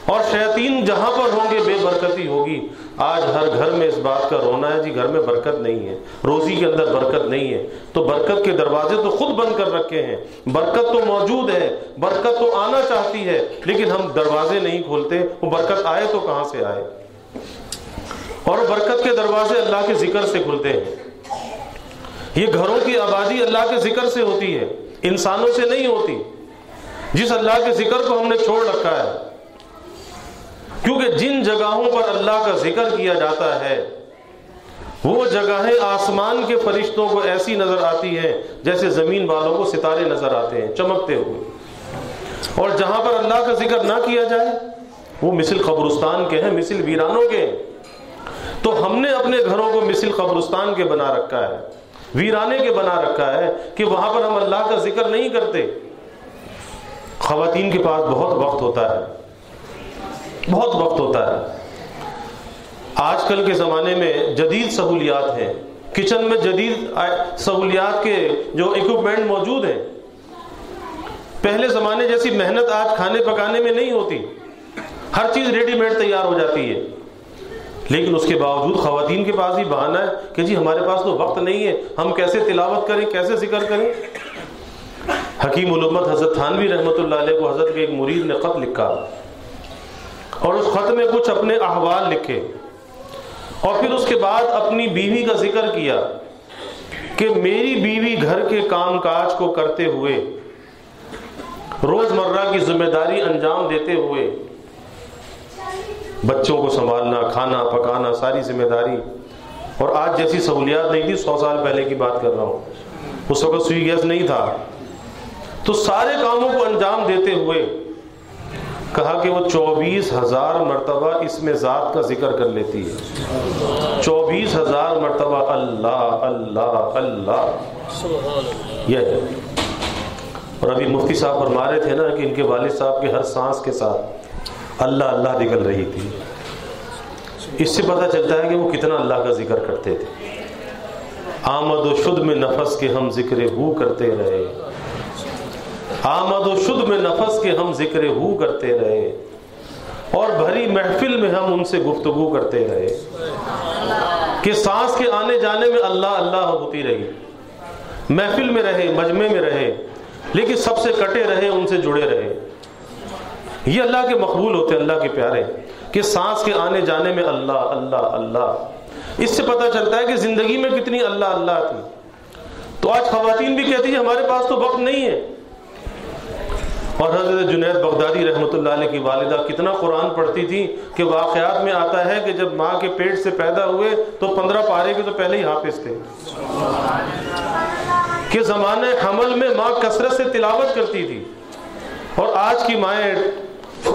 اور شیاطین جہاں پر ہوں گے بے برکتی ہوگی۔ آج ہر گھر میں اس بات کا رونا ہے، جی گھر میں برکت نہیں ہے، روزی کے اندر برکت نہیں ہے۔ تو برکت کے دروازے تو خود بند کر رکھے ہیں۔ برکت تو موجود ہے، برکت تو آنا چاہتی ہے، لیکن ہم دروازے نہیں کھولتے۔ وہ برکت آئے تو کہاں سے آئے؟ اور برکت کے دروازے اللہ کے ذکر سے کھلتے ہیں۔ یہ گھروں کی آبادی اللہ کے ذکر سے ہوتی ہے، انسانوں سے نہیں ہوتی۔ جس اللہ کے ذکر کو ہم نے چھوڑ رکھا ہے، کیونکہ جن جگہوں پر اللہ کا ذکر کیا جاتا ہے وہ جگہیں آسمان کے فرشتوں کو ایسی نظر آتی ہیں جیسے زمین والوں کو ستارے نظر آتے ہیں چمکتے ہوئے۔ اور جہاں پر اللہ کا ذکر نہ کیا جائے وہ مثل قبرستان کے ہیں، مثل ویرانوں کے ہیں۔ تو ہم نے اپنے گھروں کو مثل قبرستان کے بنا رکھا ہے، ویرانے کے بنا رکھا ہے، کہ وہاں پر ہم اللہ کا ذکر نہیں کرتے۔ خواتین کے پاس بہت وقت ہوتا ہے، بہت وقت ہوتا ہے۔ آج کل کے زمانے میں جدید سہولیات ہیں، کچن میں جدید سہولیات کے جو ایکوپمنٹ موجود ہیں۔ پہلے زمانے جیسی محنت آج کھانے پکانے میں نہیں ہوتی، ہر چیز ریڈی میڈ تیار ہو جاتی ہے۔ لیکن اس کے باوجود خواتین کے پاس ہی بہانہ ہے کہ جی ہمارے پاس تو وقت نہیں ہے، ہم کیسے تلاوت کریں، کیسے ذکر کریں۔ حکیم الامت حضرت تھانوی رحمۃ اللہ علیہ کو حضرت کے ایک مرید نے خط لکھا اور اس خط میں کچھ اپنے احوال لکھے اور پھر اس کے بعد اپنی بیوی کا ذکر کیا کہ میری بیوی گھر کے کام کاج کو کرتے ہوئے، روزمرہ کی ذمہ داری انجام دیتے ہوئے، بچوں کو سنبھالنا، کھانا پکانا، ساری ذمہ داری، اور آج جیسی سہولیات نہیں تھی، 100 سال پہلے کی بات کر رہا ہوں، اس وقت سوئی گیس نہیں تھا، تو سارے کاموں کو انجام دیتے ہوئے کہا کہ وہ 24,000 مرتبہ اس میں ذات کا ذکر کر لیتی ہے، 24,000 مرتبہ اللہ اللہ اللہ، یہ ہے۔ اور ابھی مفتی صاحب فرما رہے تھے نا کہ ان کے والد صاحب کے ہر سانس کے ساتھ اللہ اللہ نکل رہی تھی، اس سے پتہ چلتا ہے کہ وہ کتنا اللہ کا ذکر کرتے تھے۔ آمد و شد میں نفس کے ہم ذکر ہو کرتے رہے، آمد و شد میں نفس کے ہم ذکر ہو کرتے رہے، اور بھری محفل میں ہم ان سے گفتگو کرتے رہے، کہ سانس کے آنے جانے میں اللہ اللہ ہوتی رہی، محفل میں رہے، مجمع میں رہے، لیکن سب سے کٹے رہے، ان سے جڑے رہے۔ یہ اللہ کے مقبول ہوتے، اللہ کے پیارے، کہ سانس کے آنے جانے میں اللہ اللہ اللہ۔ اس سے پتہ چلتا ہے کہ زندگی میں کتنی اللہ اللہ تھی۔ تو آج خواتین بھی کہتی ہیں ہمارے پاس تو وقت نہیں ہے، اور حضرت جنید بغدادی رحمۃ اللہ علیہ کی والدہ کتنا قرآن پڑھتی تھی کہ واقعات میں آتا ہے کہ جب ماں کے پیٹ سے پیدا ہوئے تو 15 پارے کے تو پہلے ہی حافظ تھے، کہ زمانے حمل میں ماں کثرت سے تلاوت کرتی تھی۔ اور آج کی مائیں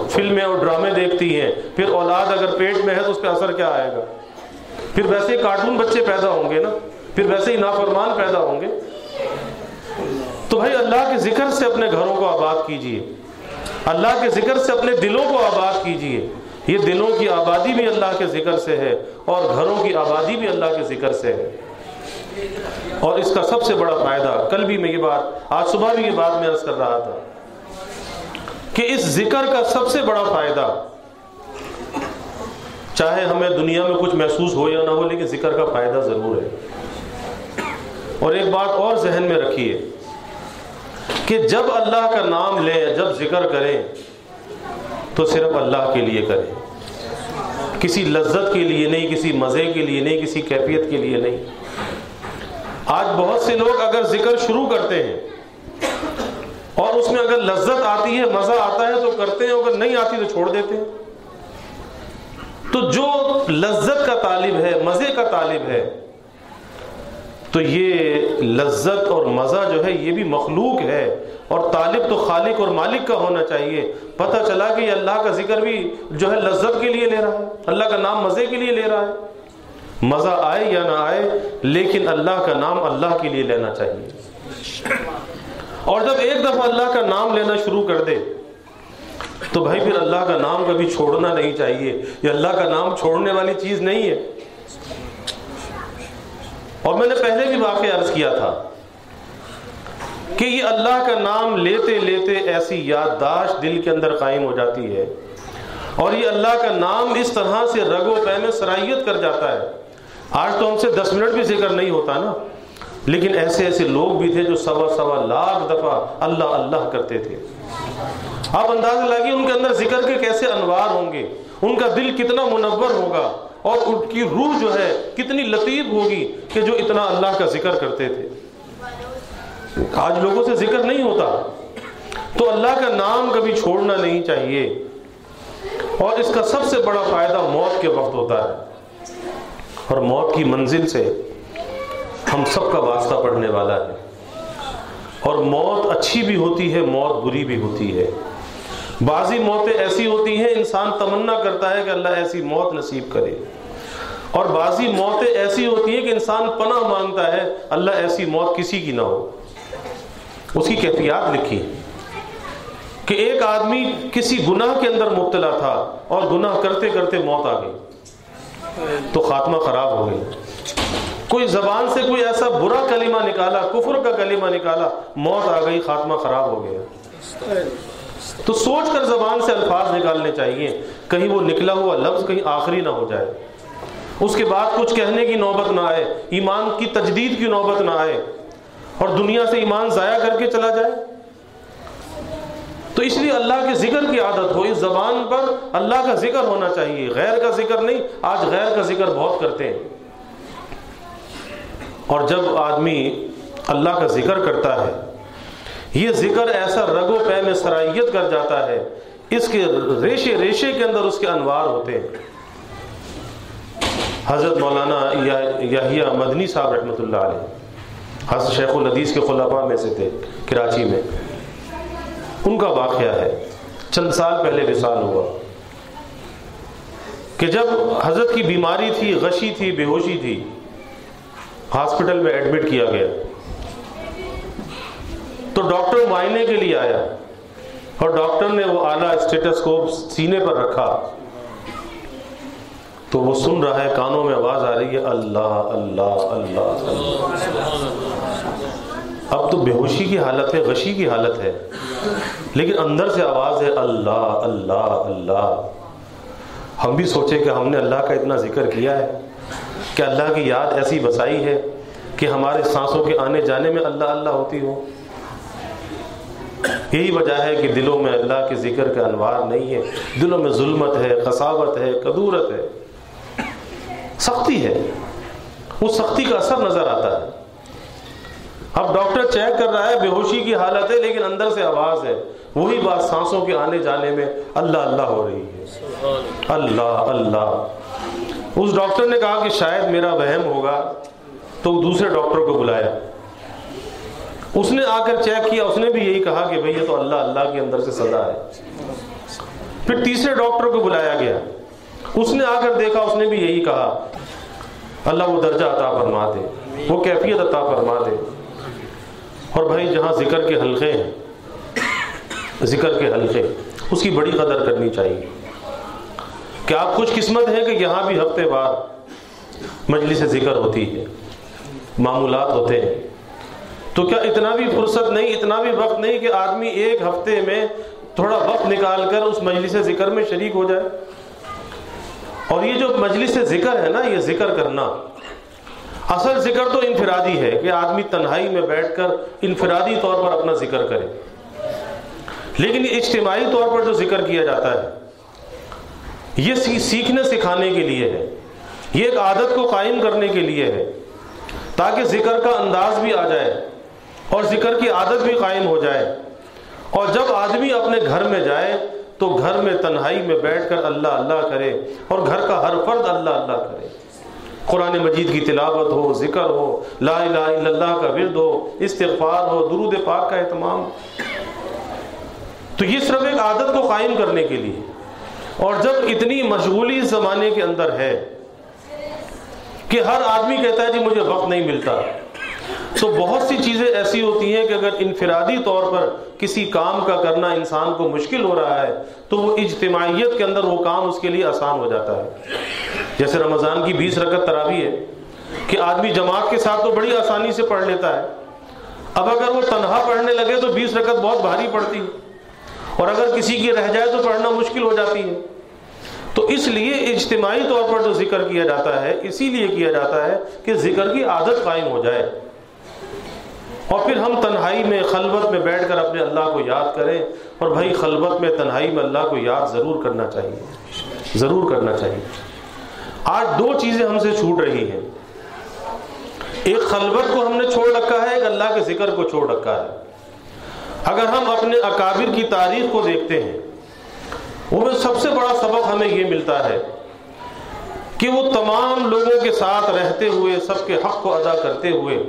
فلمیں اور ڈرامے دیکھتی ہیں، پھر اولاد اگر پیٹ میں ہے تو اس پہ اثر کیا آئے گا؟ پھر ویسے ہی کارٹون بچے پیدا ہوں گے نا، پھر ویسے ہی نافرمان پیدا ہوں گے۔ تو بھائی اللہ کے ذکر سے اپنے گھروں کو آباد کیجئے، اللہ کے ذکر سے اپنے دلوں کو آباد کیجئے۔ یہ دلوں کی آبادی بھی اللہ کے ذکر سے ہے، اور گھروں کی آبادی بھی اللہ کے ذکر سے ہے۔ اور اس کا سب سے بڑا فائدہ، کل بھی میں یہ بات، آج صبح بھی یہ بات میں عرض کر رہا تھا، کہ اس ذکر کا سب سے بڑا فائدہ، چاہے ہمیں دنیا میں کچھ محسوس ہو یا نہ ہو، لیکن ذکر کا فائدہ ضرور ہے۔ اور ایک بات اور ذہن میں رکھیے کہ جب اللہ کا نام لیں، جب ذکر کریں تو صرف اللہ کے لیے کریں، کسی لذت کے لیے نہیں، کسی مزے کے لیے نہیں، کسی کیفیت کے لیے نہیں۔ آج بہت سے لوگ اگر ذکر شروع کرتے ہیں اور اس میں اگر لذت آتی ہے، مزہ آتا ہے تو کرتے ہیں، اگر نہیں آتی تو چھوڑ دیتے ہیں۔ تو جو لذت کا طالب ہے، مزے کا طالب ہے، تو یہ لذت اور مزہ جو ہے یہ بھی مخلوق ہے، اور طالب تو خالق اور مالک کا ہونا چاہیے۔ پتہ چلا کہ یہ اللہ کا ذکر بھی جو ہے لذت کے لیے لے رہا ہے، اللہ کا نام مزے کے لیے لے رہا ہے، مزہ آئے یا نہ آئے، لیکن اللہ کا نام اللہ کے لیے لینا چاہیے۔ اور جب ایک دفعہ اللہ کا نام لینا شروع کر دے تو بھائی پھر اللہ کا نام کبھی چھوڑنا نہیں چاہیے۔ یہ اللہ کا نام چھوڑنے والی چیز نہیں ہے۔ اور میں نے پہلے بھی واقعہ عرض کیا تھا کہ یہ اللہ کا نام لیتے لیتے ایسی یادداشت دل کے اندر قائم ہو جاتی ہے، اور یہ اللہ کا نام اس طرح سے رگ و پے میں سرائیت کر جاتا ہے۔ آج تو ہم سے 10 منٹ بھی ذکر نہیں ہوتا نا، لیکن ایسے ایسے لوگ بھی تھے جو 1.25 لاکھ دفعہ اللہ اللہ کرتے تھے۔ آپ اندازہ لگائیے ان کے اندر ذکر کے کیسے انوار ہوں گے، ان کا دل کتنا منور ہوگا، اور ان کی روح جو ہے کتنی لطیف ہوگی کہ جو اتنا اللہ کا ذکر کرتے تھے۔ آج لوگوں سے ذکر نہیں ہوتا، تو اللہ کا نام کبھی چھوڑنا نہیں چاہیے۔ اور اس کا سب سے بڑا فائدہ موت کے وقت ہوتا ہے، اور موت کی منزل سے ہم سب کا واسطہ پڑنے والا ہے۔ اور موت اچھی بھی ہوتی ہے، موت بری بھی ہوتی ہے۔ بعضی موتیں ایسی ہوتی ہیں انسان تمنا کرتا ہے کہ اللہ ایسی موت نصیب کرے، اور بعضی موتیں ایسی ہوتی ہیں کہ انسان پناہ مانگتا ہے اللہ ایسی موت کسی کی نہ ہو۔ اس کی کیفیات لکھی کہ ایک آدمی کسی گناہ کے اندر مبتلا تھا، اور گناہ کرتے کرتے موت آ گئی تو خاتمہ خراب ہو گئی۔ کوئی زبان سے کوئی ایسا برا کلمہ نکالا، کفر کا کلمہ نکالا، موت آ گئی، خاتمہ خراب ہو گیا۔ تو سوچ کر زبان سے الفاظ نکالنے چاہیے، کہیں وہ نکلا ہوا لفظ کہیں آخری نہ ہو جائے، اس کے بعد کچھ کہنے کی نوبت نہ آئے، ایمان کی تجدید کی نوبت نہ آئے، اور دنیا سے ایمان ضائع کر کے چلا جائے۔ تو اس لیے اللہ کے ذکر کی عادت ہو، اس زبان پر اللہ کا ذکر ہونا چاہیے، غیر کا ذکر نہیں۔ آج غیر کا ذکر بہت کرتے ہیں، اور جب آدمی اللہ کا ذکر کرتا ہے، یہ ذکر ایسا رگ و پے میں سرائیت کر جاتا ہے، اس کے ریشے ریشے کے اندر اس کے انوار ہوتے ہیں۔ حضرت مولانا یحییٰ مدنی صاحب رحمۃ اللہ علیہ، حضرت شیخ الحدیث کے خلفاء میں سے تھے کراچی میں، ان کا واقعہ ہے، چند سال پہلے وصال ہوا کہ جب حضرت کی بیماری تھی، غشی تھی، بے ہوشی تھی، ہاسپٹل میں ایڈمٹ کیا گیا، تو ڈاکٹر معائنے کے لیے آیا، اور ڈاکٹر نے وہ آلہ اسٹیٹسکوپ سینے پر رکھا، تو وہ سن رہا ہے، کانوں میں آواز آ رہی ہے اللہ اللہ اللہ اللہ۔ اب تو بے ہوشی کی حالت ہے، غشی کی حالت ہے، لیکن اندر سے آواز ہے اللہ اللہ اللہ۔ ہم بھی سوچے کہ ہم نے اللہ کا اتنا ذکر کیا ہے کہ اللہ کی یاد ایسی بسائی ہے کہ ہمارے سانسوں کے آنے جانے میں اللہ اللہ ہوتی ہو۔ یہی وجہ ہے کہ دلوں میں اللہ کے ذکر کا انوار نہیں ہے، دلوں میں ظلمت ہے، قساوت ہے، کدورت ہے، سختی ہے، وہ سختی کا اثر نظر آتا ہے۔ اب ڈاکٹر چیک کر رہا ہے، بے ہوشی کی حالت ہے، لیکن اندر سے آواز ہے، وہی بات سانسوں کے آنے جانے میں اللہ اللہ ہو رہی ہے، اللہ اللہ۔ اس ڈاکٹر نے کہا کہ شاید میرا وہم ہوگا، تو دوسرے ڈاکٹر کو بلایا، اس نے آ کر چیک کیا، اس نے بھی یہی کہا کہ بھئی یہ تو اللہ اللہ کے اندر سے صدا ہے۔ پھر تیسرے ڈاکٹر کو بلایا گیا، اس نے آ کر دیکھا، اس نے بھی یہی کہا اللہ وہ درجہ عطا فرما دے، وہ کیفیت عطا فرما دے۔ اور بھائی جہاں ذکر کے حلقے ہیں، ذکر کے حلقے، اس کی بڑی قدر کرنی چاہیے کہ آپ خوش قسمت ہیں کہ یہاں بھی ہفتے بعد مجلس ذکر ہوتی ہے، معمولات ہوتے ہیں۔ تو کیا اتنا بھی فرصت نہیں، اتنا بھی وقت نہیں کہ آدمی ایک ہفتے میں تھوڑا وقت نکال کر اس مجلس ذکر میں شریک ہو جائے؟ اور یہ جو مجلس ذکر ہے نا، یہ ذکر کرنا، اصل ذکر تو انفرادی ہے کہ آدمی تنہائی میں بیٹھ کر انفرادی طور پر اپنا ذکر کرے، لیکن یہ اجتماعی طور پر جو ذکر کیا جاتا ہے، یہ سیکھنے سکھانے کے لیے ہے، یہ ایک عادت کو قائم کرنے کے لیے ہے، تاکہ ذکر کا انداز بھی آ جائے اور ذکر کی عادت بھی قائم ہو جائے۔ اور جب آدمی اپنے گھر میں جائے تو گھر میں تنہائی میں بیٹھ کر اللہ اللہ کرے، اور گھر کا ہر فرد اللہ اللہ کرے، قرآن مجید کی تلاوت ہو، ذکر ہو، لا الہ الا اللہ کا ورد ہو، استغفار ہو، درود پاک کا اہتمام۔ تو یہ صرف ایک عادت کو قائم کرنے کے لیے۔ اور جب اتنی مشغولی اس زمانے کے اندر ہے کہ ہر آدمی کہتا ہے جی مجھے وقت نہیں ملتا، تو بہت سی چیزیں ایسی ہوتی ہیں کہ اگر انفرادی طور پر کسی کام کا کرنا انسان کو مشکل ہو رہا ہے تو وہ اجتماعیت کے اندر وہ کام اس کے لیے آسان ہو جاتا ہے۔ جیسے رمضان کی 20 رکعت تراویح ہے کہ آدمی جماعت کے ساتھ تو بڑی آسانی سے پڑھ لیتا ہے، اب اگر وہ تنہا پڑھنے لگے تو 20 رکعت بہت بھاری پڑتی ہے، اور اگر کسی کی رہ جائے تو پڑھنا مشکل ہو جاتی ہے۔ تو اس لیے اجتماعی طور پر جو ذکر کیا جاتا ہے، اسی لیے کیا جاتا ہے کہ ذکر کی عادت قائم ہو جائے، اور پھر ہم تنہائی میں خلوت میں بیٹھ کر اپنے اللہ کو یاد کریں۔ اور بھائی خلوت میں تنہائی میں اللہ کو یاد ضرور کرنا چاہیے، ضرور کرنا چاہیے۔ آج دو چیزیں ہم سے چھوٹ رہی ہیں، ایک خلوت کو ہم نے چھوڑ رکھا ہے، ایک اللہ کے ذکر کو چھوڑ رکھا ہے۔ اگر ہم اپنے اکابر کی تاریخ کو دیکھتے ہیں، وہ میں سب سے بڑا سبق ہمیں یہ ملتا ہے کہ وہ تمام لوگوں کے ساتھ رہتے ہوئے، سب کے حق کو ادا کرتے ہوئے،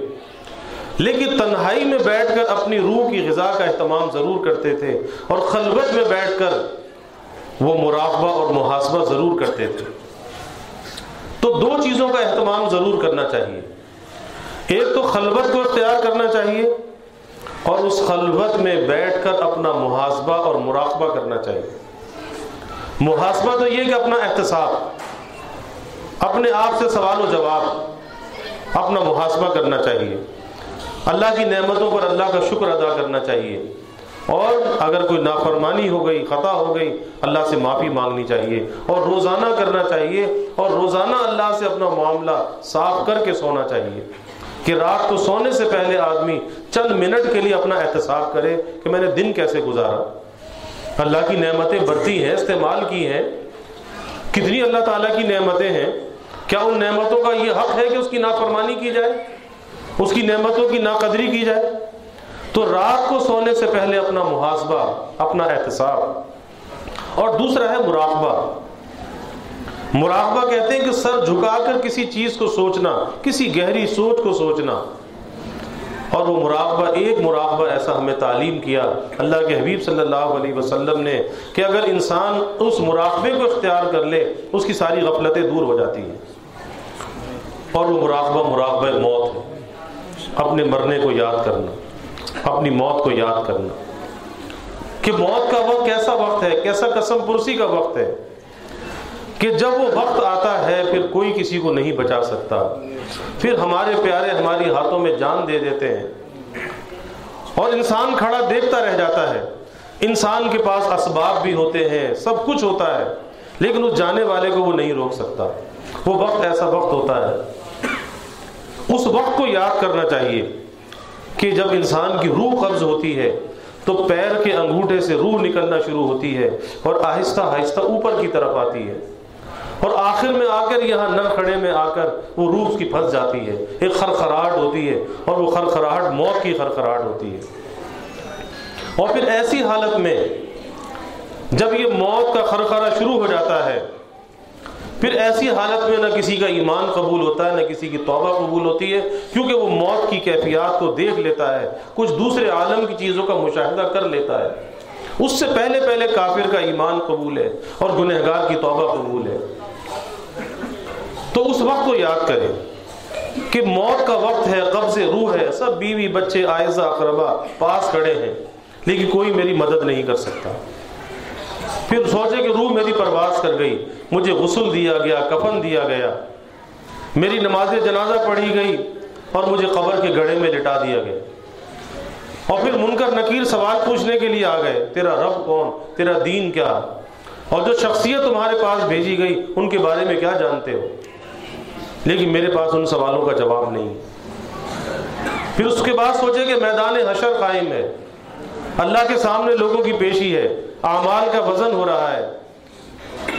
لیکن تنہائی میں بیٹھ کر اپنی روح کی غذا کا اہتمام ضرور کرتے تھے، اور خلوت میں بیٹھ کر وہ مراقبہ اور محاسبہ ضرور کرتے تھے۔ تو دو چیزوں کا اہتمام ضرور کرنا چاہیے، ایک تو خلوت کو اختیار کرنا چاہیے، اور اس خلوت میں بیٹھ کر اپنا محاسبہ اور مراقبہ کرنا چاہیے۔ محاسبہ تو یہ کہ اپنا احتساب، اپنے آپ سے سوال و جواب، اپنا محاسبہ کرنا چاہیے، اللہ کی نعمتوں پر اللہ کا شکر ادا کرنا چاہیے، اور اگر کوئی نافرمانی ہو گئی، خطا ہو گئی، اللہ سے معافی مانگنی چاہیے، اور روزانہ کرنا چاہیے، اور روزانہ اللہ سے اپنا معاملہ صاف کر کے سونا چاہیے، کہ رات کو سونے سے پہلے آدمی چند منٹ کے لیے اپنا احتساب کرے کہ میں نے دن کیسے گزارا، اللہ کی نعمتیں برتی ہیں، استعمال کی ہیں، کتنی اللہ تعالیٰ کی نعمتیں ہیں، کیا ان نعمتوں کا یہ حق ہے کہ اس کی نافرمانی کی جائے، اس کی نعمتوں کی ناقدری کی جائے؟ تو رات کو سونے سے پہلے اپنا محاسبہ، اپنا احتساب، اور دوسرا ہے مراقبہ۔ مراقبہ کہتے ہیں کہ سر جھکا کر کسی چیز کو سوچنا، کسی گہری سوچ کو سوچنا، اور وہ مراقبہ، ایک مراقبہ ایسا ہمیں تعلیم کیا اللہ کے حبیب صلی اللہ علیہ وسلم نے کہ اگر انسان اس مراقبے کو اختیار کر لے اس کی ساری غفلتیں دور ہو جاتی ہیں، اور وہ مراقبہ موت ہے، اپنے مرنے کو یاد کرنا، اپنی موت کو یاد کرنا کہ موت کا وقت کیسا وقت ہے، کیسا قسم پرسی کا وقت ہے کہ جب وہ وقت آتا ہے پھر کوئی کسی کو نہیں بچا سکتا، پھر ہمارے پیارے ہماری ہاتھوں میں جان دے دیتے ہیں اور انسان کھڑا دیکھتا رہ جاتا ہے۔ انسان کے پاس اسباب بھی ہوتے ہیں، سب کچھ ہوتا ہے، لیکن اس جانے والے کو وہ نہیں روک سکتا۔ وہ وقت ایسا وقت ہوتا ہے، اس وقت کو یاد کرنا چاہیے کہ جب انسان کی روح قبض ہوتی ہے تو پیر کے انگوٹھے سے روح نکلنا شروع ہوتی ہے اور آہستہ آہستہ اوپر کی طرف آتی ہے، اور آخر میں آ کر یہاں نر کھڑے میں آ کر وہ روح کی پھنس جاتی ہے، ایک خرخراہٹ ہوتی ہے، اور وہ خرخراہٹ موت کی خرخراہٹ ہوتی ہے۔ اور پھر ایسی حالت میں جب یہ موت کا خرخرہ شروع ہو جاتا ہے، پھر ایسی حالت میں نہ کسی کا ایمان قبول ہوتا ہے، نہ کسی کی توبہ قبول ہوتی ہے، کیونکہ وہ موت کی کیفیات کو دیکھ لیتا ہے، کچھ دوسرے عالم کی چیزوں کا مشاہدہ کر لیتا ہے۔ اس سے پہلے کافر کا ایمان قبول ہے اور گنہگار کی توبہ قبول ہے۔ تو اس وقت کو یاد کریں کہ موت کا وقت ہے، قبض روح ہے، سب بیوی بچے اعزہ اقربا پاس کھڑے ہیں، لیکن کوئی میری مدد نہیں کر سکتا۔ پھر سوچے کہ روح میری پرواز کر گئی، مجھے غسل دیا گیا، کفن دیا گیا، میری نماز جنازہ پڑھی گئی اور مجھے قبر کے گڑھے میں لٹا دیا گیا، اور پھر منکر نکیر سوال پوچھنے کے لیے آ گئے، تیرا رب کون، تیرا دین کیا، اور جو شخصیت تمہارے پاس بھیجی گئی ان کے بارے میں کیا جانتے ہو؟ لیکن میرے پاس ان سوالوں کا جواب نہیں۔ پھر اس کے بعد سوچے کہ میدان حشر قائم ہے، اللہ کے سامنے لوگوں کی پیشی ہے، اعمال کا وزن ہو رہا ہے،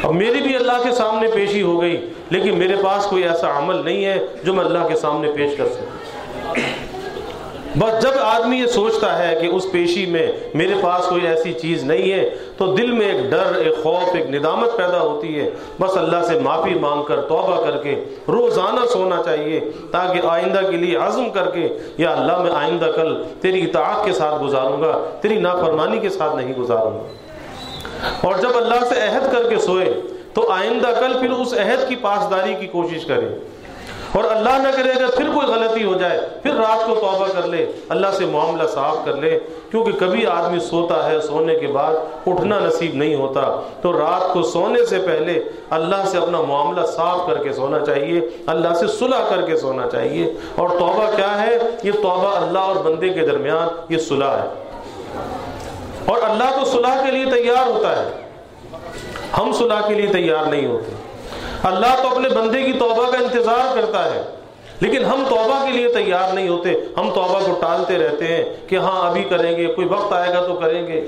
اب میری بھی اللہ کے سامنے پیشی ہو گئی، لیکن میرے پاس کوئی ایسا عمل نہیں ہے جو میں اللہ کے سامنے پیش کر سکوں۔ بس جب آدمی یہ سوچتا ہے کہ اس پیشی میں میرے پاس کوئی ایسی چیز نہیں ہے تو دل میں ایک ڈر، ایک خوف، ایک ندامت پیدا ہوتی ہے۔ بس اللہ سے معافی مانگ کر، توبہ کر کے روزانہ سونا چاہیے، تاکہ آئندہ کے لیے عزم کر کے، یا اللہ میں آئندہ کل تیری اطاعت کے ساتھ گزاروں گا، تیری نافرمانی کے ساتھ نہیں گزاروں گا۔ اور جب اللہ سے عہد کر کے سوئے تو آئندہ کل پھر اس عہد کی پاسداری کی کوشش کرے، اور اللہ نہ کرے اگر پھر کوئی غلطی ہو جائے پھر رات کو توبہ کر لے، اللہ سے معاملہ صاف کر لے، کیونکہ کبھی آدمی سوتا ہے، سونے کے بعد اٹھنا نصیب نہیں ہوتا، تو رات کو سونے سے پہلے اللہ سے اپنا معاملہ صاف کر کے سونا چاہیے، اللہ سے صلح کر کے سونا چاہیے۔ اور توبہ کیا ہے؟ یہ توبہ اللہ اور بندے کے درمیان یہ صلح ہے، اور اللہ تو صلح کے لیے تیار ہوتا ہے، ہم صلح کے لیے تیار نہیں ہوتے۔ اللہ تو اپنے بندے کی توبہ کا انتظار کرتا ہے، لیکن ہم توبہ کے لیے تیار نہیں ہوتے، ہم توبہ کو ٹالتے رہتے ہیں کہ ہاں ابھی کریں گے، کوئی وقت آئے گا تو کریں گے،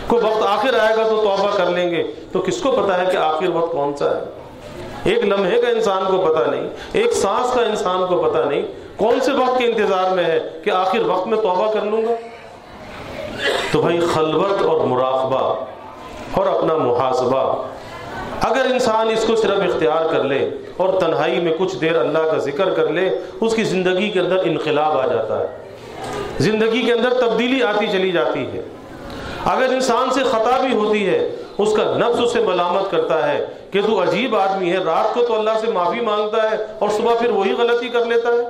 کوئی وقت آخر آئے گا تو توبہ کر لیں گے۔ تو کس کو پتا ہے کہ آخر وقت کون سا ہے؟ ایک لمحے کا انسان کو پتا نہیں، ایک سانس کا انسان کو پتا نہیں، کون سے وقت کے انتظار میں ہے کہ آخر وقت میں توبہ کر لوں گا۔ تو بھائی خلوت اور مراقبہ اور اپنا محاسبہ، اگر انسان اس کو صرف اختیار کر لے اور تنہائی میں کچھ دیر اللہ کا ذکر کر لے، اس کی زندگی کے اندر انقلاب آ جاتا ہے، زندگی کے اندر تبدیلی آتی چلی جاتی ہے۔ اگر انسان سے خطا بھی ہوتی ہے، اس کا نفس اسے ملامت کرتا ہے کہ تو عجیب آدمی ہے، رات کو تو اللہ سے معافی مانگتا ہے اور صبح پھر وہی غلطی کر لیتا ہے۔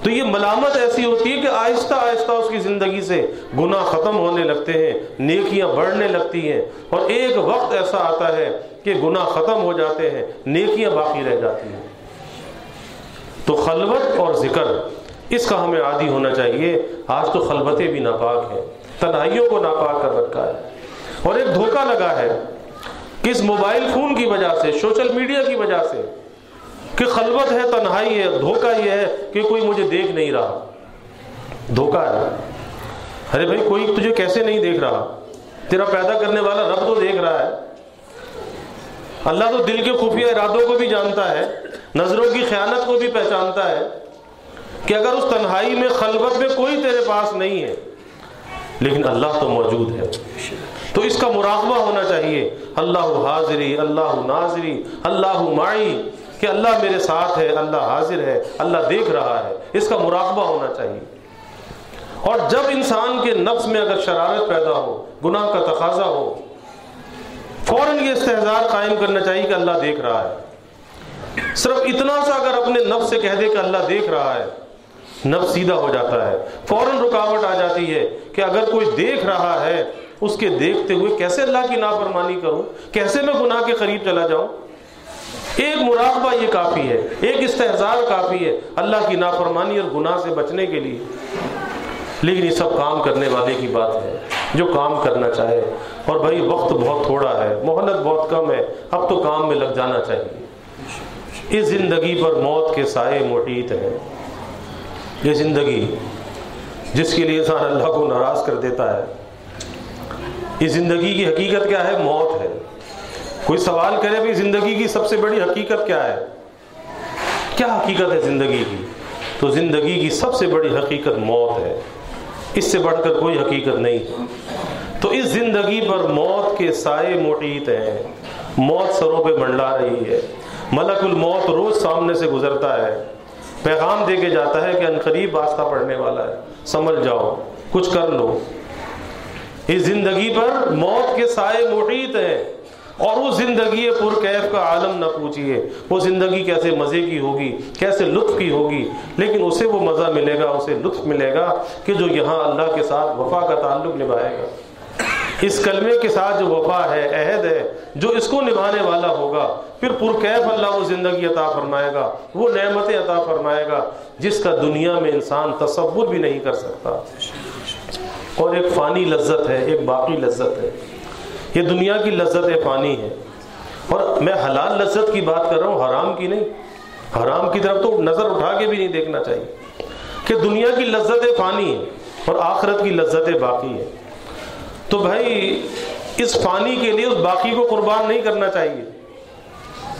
تو یہ ملامت ایسی ہوتی ہے کہ آہستہ آہستہ اس کی زندگی سے گناہ ختم ہونے لگتے ہیں، نیکیاں بڑھنے لگتی ہیں، اور ایک وقت ایسا آتا ہے کہ گناہ ختم ہو جاتے ہیں، نیکیاں باقی رہ جاتی ہیں۔ تو خلوت اور ذکر، اس کا ہمیں عادی ہونا چاہیے۔ آج تو خلوتیں بھی ناپاک ہیں، تنہائیوں کو ناپاک کر رکھا ہے، اور ایک دھوکہ لگا ہے کہ اس موبائل فون کی وجہ سے، سوشل میڈیا کی وجہ سے، کہ خلوت ہے، تنہائی ہے، دھوکہ یہ ہے کہ کوئی مجھے دیکھ نہیں رہا۔ دھوکہ ہے، ارے بھائی کوئی تجھے کیسے نہیں دیکھ رہا؟ تیرا پیدا کرنے والا رب تو دیکھ رہا ہے. اللہ تو دل کے خفیہ ارادوں کو بھی جانتا ہے, نظروں کی خیانت کو بھی پہچانتا ہے کہ اگر اس تنہائی میں خلوت میں کوئی تیرے پاس نہیں ہے لیکن اللہ تو موجود ہے. تو اس کا مراقبہ ہونا چاہیے, اللہ حاضری اللہ ناظری اللہ معی, کہ اللہ میرے ساتھ ہے, اللہ حاضر ہے, اللہ دیکھ رہا ہے. اس کا مراقبہ ہونا چاہیے. اور جب انسان کے نفس میں اگر شرارت پیدا ہو, گناہ کا تقاضا ہو, فوراً یہ استحضار قائم کرنا چاہیے کہ اللہ دیکھ رہا ہے. صرف اتنا سا اگر اپنے نفس سے کہہ دے کہ اللہ دیکھ رہا ہے, نفس سیدھا ہو جاتا ہے. فوراً رکاوٹ آ جاتی ہے کہ اگر کوئی دیکھ رہا ہے, اس کے دیکھتے ہوئے کیسے اللہ کی نافرمانی کروں, کیسے میں گناہ کے قریب چلا جاؤں. ایک مراقبہ یہ کافی ہے, ایک استحضار کافی ہے اللہ کی نافرمانی اور گناہ سے بچنے کے لیے. لیکن یہ سب کام کرنے والے کی بات ہے جو کام کرنا چاہے. اور بھائی وقت بہت تھوڑا ہے, مہلت بہت کم ہے, اب تو کام میں لگ جانا چاہیے. اس زندگی پر موت کے سائے محیط ہے. یہ زندگی جس کے لیے انسان اللہ کو ناراض کر دیتا ہے, اس زندگی کی حقیقت کیا ہے؟ موت ہے. کوئی سوال کرے بھی زندگی کی سب سے بڑی حقیقت کیا ہے, کیا حقیقت ہے زندگی کی؟ تو زندگی کی سب سے بڑی حقیقت موت ہے. اس سے بڑھ کر کوئی حقیقت نہیں. تو اس زندگی پر موت کے سائے محیط ہیں. موت سروں پہ منڈلا رہی ہے. ملک الموت روز سامنے سے گزرتا ہے, پیغام دے کے جاتا ہے کہ عنقریب واسطہ پڑھنے والا ہے, سمجھ جاؤ, کچھ کر لو. اس زندگی پر موت کے سائے محیط ہیں. اور وہ زندگی پرکیف کا عالم نہ پوچھئے, وہ زندگی کیسے مزے کی ہوگی, کیسے لطف کی ہوگی, لیکن اسے وہ مزہ ملے گا, اسے لطف ملے گا کہ جو یہاں اللہ کے ساتھ وفا کا تعلق نبھائے گا. اس کلمے کے ساتھ جو وفا ہے, عہد ہے, جو اس کو نبھانے والا ہوگا, پھر پرکیف اللہ وہ زندگی عطا فرمائے گا, وہ نعمتیں عطا فرمائے گا جس کا دنیا میں انسان تصور بھی نہیں کر سکتا. اور ایک فانی لذت ہے, ایک باقی لذت ہے. یہ دنیا کی لذت فانی ہے. اور میں حلال لذت کی بات کر رہا ہوں, حرام کی نہیں. حرام کی طرف تو نظر اٹھا کے بھی نہیں دیکھنا چاہیے کہ دنیا کی لذت فانی ہے اور آخرت کی لذت باقی ہے. تو بھائی اس فانی کے لیے اس باقی کو قربان نہیں کرنا چاہیے,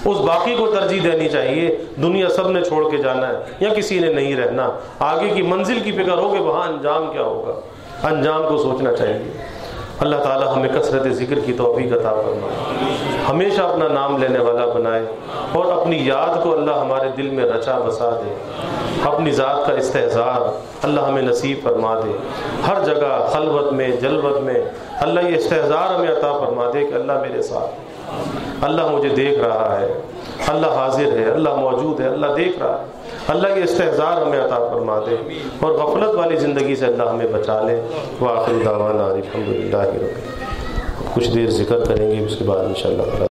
اس باقی کو ترجیح دینی چاہیے. دنیا سب نے چھوڑ کے جانا ہے یا کسی نے نہیں رہنا. آگے کی منزل کی فکر ہو کہ وہاں انجام کیا ہوگا, انجام کو سوچنا چاہیے. اللہ تعالی ہمیں کثرت ذکر کی توفیق عطا فرمائے, ہمیشہ اپنا نام لینے والا بنائے, اور اپنی یاد کو اللہ ہمارے دل میں رچا بسا دے. اپنی ذات کا استحضار اللہ ہمیں نصیب فرما دے. ہر جگہ خلوت میں, جلوت میں اللہ یہ استحضار ہمیں عطا فرما دے کہ اللہ میرے ساتھ, اللہ مجھے دیکھ رہا ہے, اللہ حاضر ہے, اللہ موجود ہے, اللہ دیکھ رہا ہے. اللہ یہ استحضار ہمیں عطا فرما دے اور غفلت والی زندگی سے اللہ ہمیں بچا لے. وآخر دعوانا الحمدللہ رب العالمین. کچھ دیر ذکر کریں گے, اس کے بعد انشاءاللہ